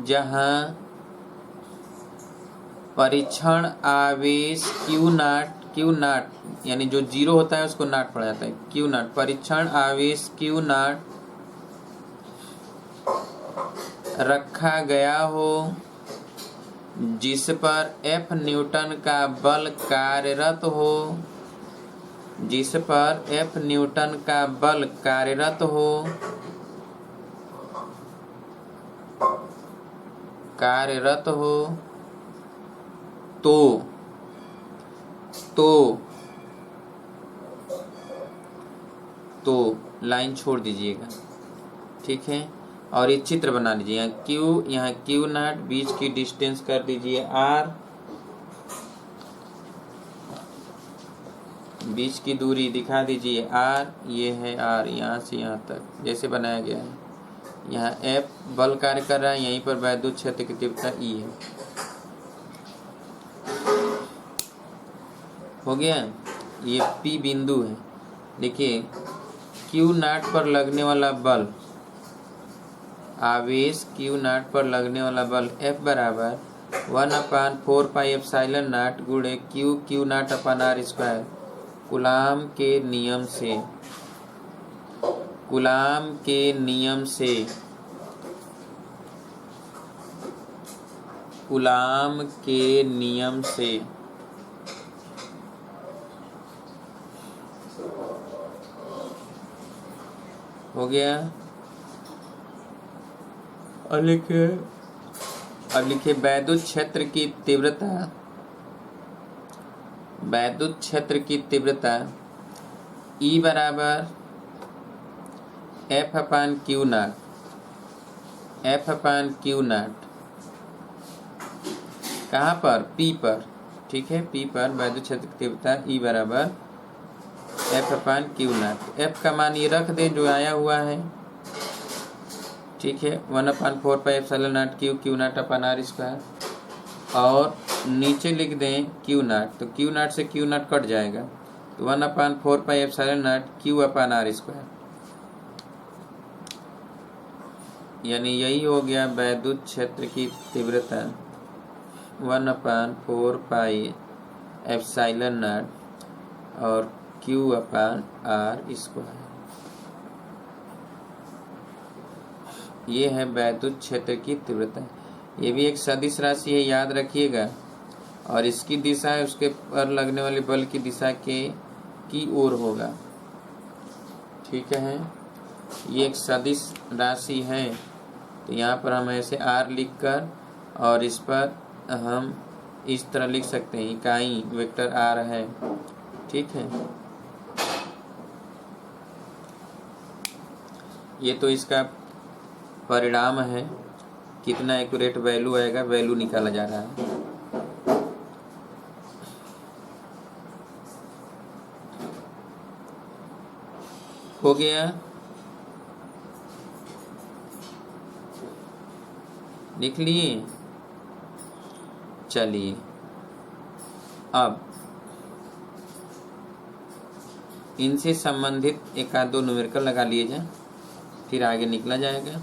जहां परीक्षण आवेश Q0 यानी जो 0 होता है उसको नॉट पढ़ा जाता है, Q0 परीक्षण आवेश Q0 रखा गया हो, जिस पर F न्यूटन का बल कार्यरत हो, तो लाइन छोड़ दीजिएगा, ठीक है। और ये चित्र बना लीजिए, यहाँ क्यू नॉट, बीच की डिस्टेंस कर दीजिए r, बीच की दूरी दिखा दीजिए r, ये है r, यहाँ से यहाँ तक जैसे बनाया गया है। यहाँ F बल कार्य कर रहा है, यहीं पर वैद्युत क्षेत्र की तीव्रता E है। हो गया, ये P बिंदु है। देखिए Q नॉट पर लगने वाला बल, आवेश Q नॉट पर लगने वाला बल F बराबर 1/4 पाई एप्सिलॉन नॉट गुणे Q not upon R square, coulomb के नियम से, कूलाम के नियम से, कूलाम के नियम से हो गया। और लिखे वैद्युत क्षेत्र की तीव्रता, वैद्युत क्षेत्र की तीव्रता E बराबर F/Q नॉट, F/Q नॉट कहाँ पर, P पर, ठीक है। P पर वैद्युत क्षेत्र की तीव्रता E बराबर F/Q नॉट। F का मान ये रख दें जो आया हुआ है, ठीक है, 1/4 pi epsilon not Q not upon R square, और नीचे लिख दें Q नॉट, तो Q नॉट से Q नॉट कट जाएगा, तो 1/4 pi epsilon not Q upon R square, यानी यही हो गया वैद्युत क्षेत्र की तीव्रता 1/4 पाई एप्सिलॉन नॉट और Q अपन R स्क्वायर। ये है वैद्युत क्षेत्र की तीव्रता। ये भी एक सदिश राशि है, याद रखिएगा, और इसकी दिशा है उसके पर लगने वाले बल की दिशा की ओर होगा, ठीक है। ये एक सदिश राशि है, तो यहाँ पर हम ऐसे R लिखकर और इस पर हम इस तरह लिख सकते हैं, इकाई वेक्टर R है, ठीक है। ये तो इसका परिणाम है, कितना एक्यूरेट वैल्यू आएगा, वैल्यू निकाला जा रहा है। हो गया, लिख लिए। चलिए अब इनसे संबंधित एक आध दो न्यूमेरिकल लगा लिए जाए, फिर आगे निकला जाएगा,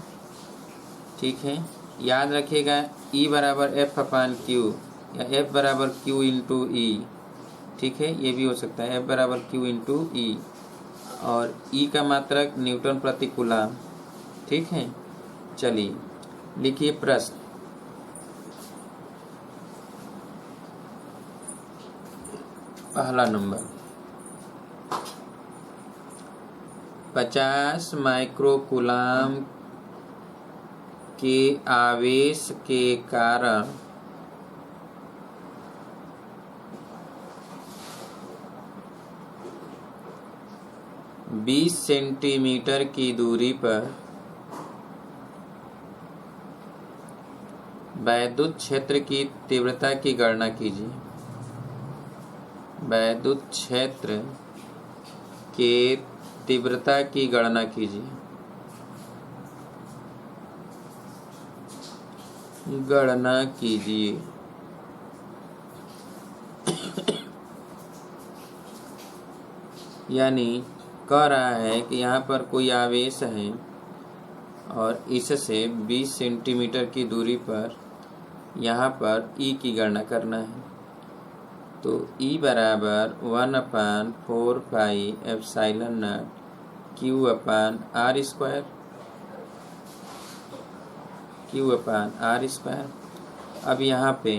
ठीक है। याद रखिएगा E बराबर F/Q या F बराबर Q इंटू E, ठीक है, ये भी हो सकता है F बराबर Q इंटू E, और E का मात्रक न्यूटन प्रति कूलाम, ठीक है। चलिए लिखिए प्रश्न। पहला नंबर, 50 माइक्रो कूलाम के आवेश के कारण बीस सेंटीमीटर की दूरी पर वैद्युत क्षेत्र की तीव्रता की गणना कीजिए। वैद्युत क्षेत्र के तीव्रता की गणना कीजिए। गणना कीजिए। यानी कह रहा है कि यहाँ पर कोई आवेश है और इससे 20 सेंटीमीटर की दूरी पर यहाँ पर E की गणना करना है। तो E बराबर 1/4 pi epsilon not Q upon R square, Q upon R square. अब यहाँ पे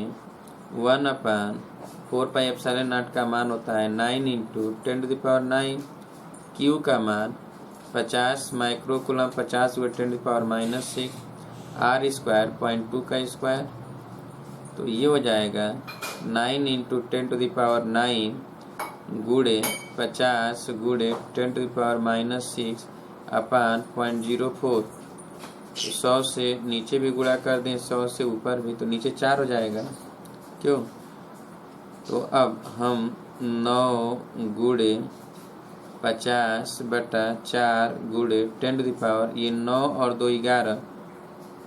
1/4 पाई एप्सिलॉन नॉट का मान होता है 9 इंटू 10⁹। Q का मान 50 माइक्रोकूलम, 50 × 10⁻⁻6, R स्क्वायर 0.2 का स्क्वायर, तो ये हो जाएगा 9 इंटू 10⁹ गुणे 50 गुणे 10⁻⁻6 अपान 0.04। 100 से नीचे भी गुणा कर दें, 100 से ऊपर भी, तो नीचे 4 हो जाएगा, क्यों? तो अब हम 9 गुणे 50/4 गुणे 10⁻, ये 9 और 2 11,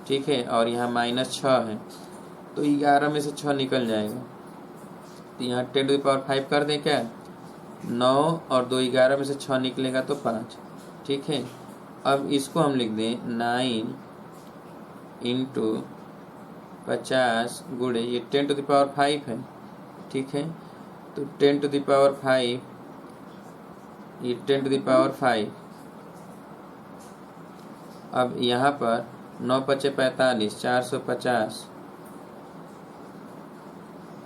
ठीक है, और यहाँ -6 है, तो 11 में से 6 निकल जाएगा, तो यहाँ 10⁵ कर दें क्या? 9 और 2 11 में से 6 निकलेगा तो 5, ठीक है। अब इसको हम लिख दें 9 × 50 गुणे, ये 10⁵ है, ठीक है, तो 10⁵, ये 10⁵। अब यहाँ पर 9 × 5 = 45,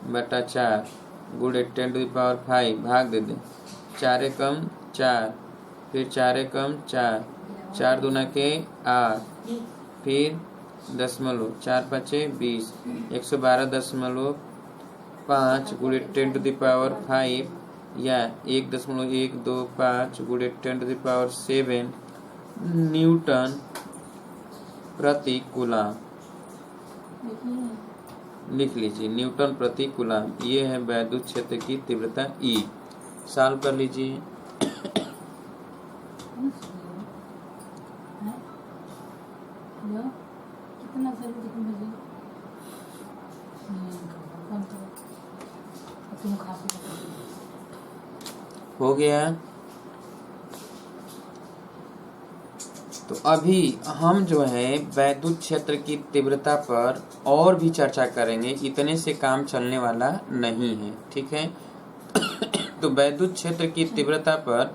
450/4 गुणे 10⁵ भाग दे दें, 4 एकम 4, फिर 4 एकम 4, 4 दूना के 8, फिर दशमलव, 4 × 5 = 20, 112.5 गुणे 10⁵, या 1.125 गुणे 10⁷ न्यूटन प्रति कूलाम। लिख लीजिए न्यूटन प्रति कूलाम, ये है वैद्युत क्षेत्र की तीव्रता E। सॉल्व कर लीजिए। हो गया। तो अभी हम जो है वैद्युत क्षेत्र की तीव्रता पर और भी चर्चा करेंगे, इतने से काम चलने वाला नहीं है, ठीक है। तो वैद्युत क्षेत्र की तीव्रता पर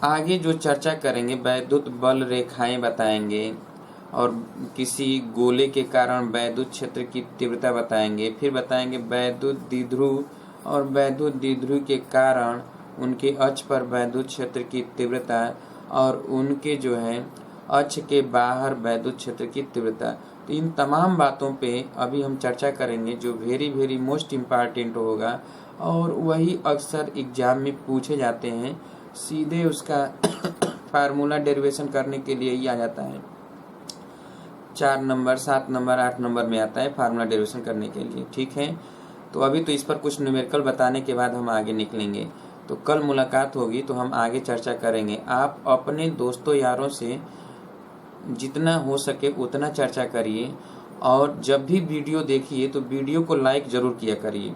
आगे जो चर्चा करेंगे, वैद्युत बल रेखाएं बताएंगे, और किसी गोले के कारण वैद्युत क्षेत्र की तीव्रता बताएंगे, फिर बताएंगे वैद्युत द्विध्रुव और वैद्युत द्विध्रुव के कारण उनके अक्ष पर वैद्युत क्षेत्र की तीव्रता, और उनके जो है अक्ष के बाहर वैद्युत क्षेत्र की तीव्रता। तो इन तमाम बातों पे अभी हम चर्चा करेंगे, जो वेरी मोस्ट इम्पॉर्टेंट होगा, और वही अक्सर एग्जाम में पूछे जाते हैं। सीधे उसका फार्मूला डेरिवेशन करने के लिए ही आ जाता है, 4 नंबर 7 नंबर 8 नंबर में आता है फार्मूला डेरिवेशन करने के लिए, ठीक है। तो अभी तो इस पर कुछ न्यूमेरिकल बताने के बाद हम आगे निकलेंगे। तो कल मुलाकात होगी तो हम आगे चर्चा करेंगे। आप अपने दोस्तों यारों से जितना हो सके उतना चर्चा करिए, और जब भी वीडियो देखिए तो वीडियो को लाइक जरूर किया करिए।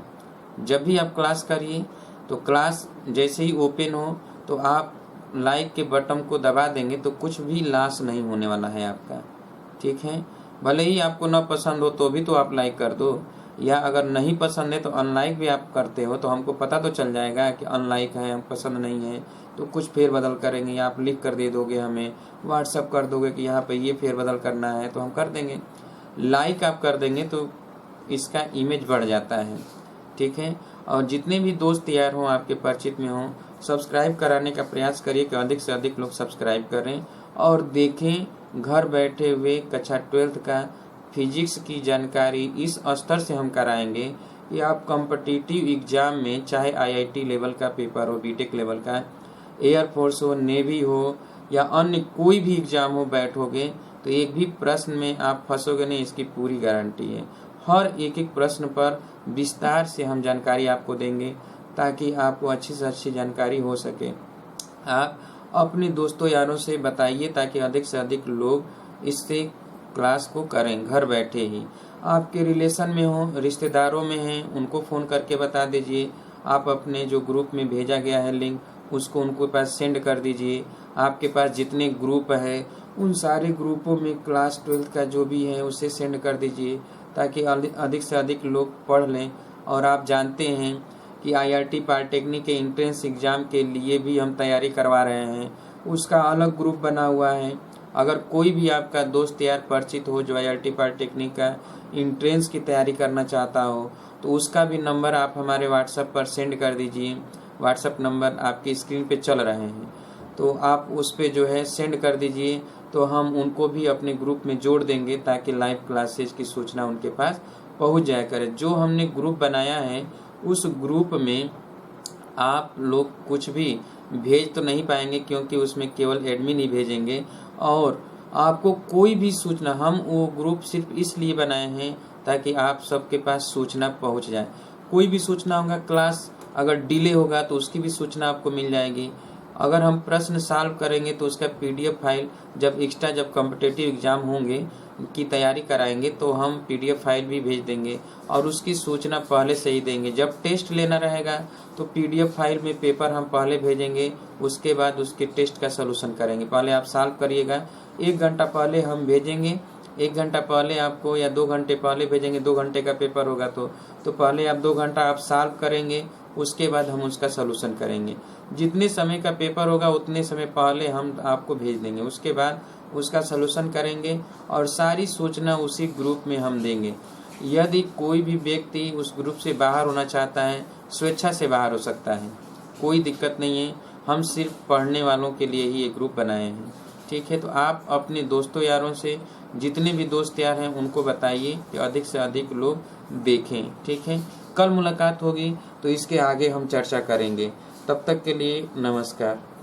जब भी आप क्लास करिए तो क्लास जैसे ही ओपन हो तो आप लाइक के बटन को दबा देंगे तो कुछ भी लॉस नहीं होने वाला है आपका, ठीक है। भले ही आपको ना पसंद हो तो भी तो आप लाइक कर दो, या अगर नहीं पसंद है तो अनलाइक भी आप करते हो तो हमको पता तो चल जाएगा कि अनलाइक है, पसंद नहीं है, तो कुछ फेरबदल करेंगे, या आप लिख कर दे दोगे, हमें व्हाट्सअप कर दोगे कि यहाँ पे ये फेरबदल करना है तो हम कर देंगे। लाइक आप कर देंगे तो इसका इमेज बढ़ जाता है, ठीक है। और जितने भी दोस्त यार हों आपके परिचित में हों, सब्सक्राइब कराने का प्रयास करिए कि अधिक से अधिक लोग सब्सक्राइब करें और देखें। घर बैठे हुए कक्षा 12th का फिजिक्स की जानकारी इस स्तर से हम कराएंगे कि आप कॉम्पिटिटिव एग्जाम में, चाहे IIT लेवल का पेपर हो, बीटेक लेवल का, एयरफोर्स हो, नेवी हो, या अन्य कोई भी एग्जाम हो, बैठोगे तो एक भी प्रश्न में आप फंसोगे नहीं, इसकी पूरी गारंटी है। हर एक प्रश्न पर विस्तार से हम जानकारी आपको देंगे ताकि आपको अच्छी से अच्छी जानकारी हो सके। आप अपने दोस्तों यारों से बताइए ताकि अधिक से अधिक लोग इससे क्लास को करें घर बैठे ही। आपके रिलेशन में हो, रिश्तेदारों में हैं, उनको फ़ोन करके बता दीजिए। आप अपने जो ग्रुप में भेजा गया है लिंक उसको उनको पास सेंड कर दीजिए। आपके पास जितने ग्रुप है उन सारे ग्रुपों में क्लास 12th का जो भी है उसे सेंड कर दीजिए ताकि अधिक से अधिक लोग पढ़ लें। और आप जानते हैं कि IIT पॉलिटेक्निक के एंट्रेंस एग्ज़ाम के लिए भी हम तैयारी करवा रहे हैं, उसका अलग ग्रुप बना हुआ है। अगर कोई भी आपका दोस्त यार परिचित हो जो IIT पॉलिटेक्निक का एंट्रेंस की तैयारी करना चाहता हो तो उसका भी नंबर आप हमारे व्हाट्सएप पर सेंड कर दीजिए। व्हाट्सएप नंबर आपकी स्क्रीन पे चल रहे हैं, तो आप उस पे जो है सेंड कर दीजिए, तो हम उनको भी अपने ग्रुप में जोड़ देंगे ताकि लाइव क्लासेज की सूचना उनके पास पहुंच जाया करे। जो हमने ग्रुप बनाया है उस ग्रुप में आप लोग कुछ भी भेज तो नहीं पाएंगे क्योंकि उसमें केवल एडमिन ही भेजेंगे। और आपको कोई भी सूचना, हम वो ग्रुप सिर्फ इसलिए बनाए हैं ताकि आप सबके पास सूचना पहुंच जाए। कोई भी सूचना होगा, क्लास अगर डिले होगा तो उसकी भी सूचना आपको मिल जाएगी। अगर हम प्रश्न सॉल्व करेंगे तो उसका पीडीएफ फाइल जब कॉम्पिटिटिव एग्जाम होंगे की तैयारी कराएंगे तो हम पीडीएफ फाइल भी भेज देंगे और उसकी सूचना पहले से ही देंगे। जब टेस्ट लेना रहेगा तो पीडीएफ फाइल में पेपर हम पहले भेजेंगे, उसके बाद उसके टेस्ट का सलूशन करेंगे। पहले आप सॉल्व करिएगा, 1 घंटा पहले हम भेजेंगे, 1 घंटा पहले आपको या 2 घंटे पहले भेजेंगे। 2 घंटे का पेपर होगा तो पहले आप 2 घंटा आप सॉल्व करेंगे, उसके बाद हम उसका सलूशन करेंगे। जितने समय का पेपर होगा उतने समय पहले हम आपको भेज देंगे, उसके बाद उसका सलूशन करेंगे और सारी सूचना उसी ग्रुप में हम देंगे। यदि कोई भी व्यक्ति उस ग्रुप से बाहर होना चाहता है, स्वेच्छा से बाहर हो सकता है, कोई दिक्कत नहीं है। हम सिर्फ पढ़ने वालों के लिए ही ये ग्रुप बनाए हैं, ठीक है। तो आप अपने दोस्तों यारों से, जितने भी दोस्त यार हैं उनको बताइए कि अधिक से अधिक लोग देखें, ठीक है। कल मुलाकात होगी तो इसके आगे हम चर्चा करेंगे। तब तक के लिए नमस्कार।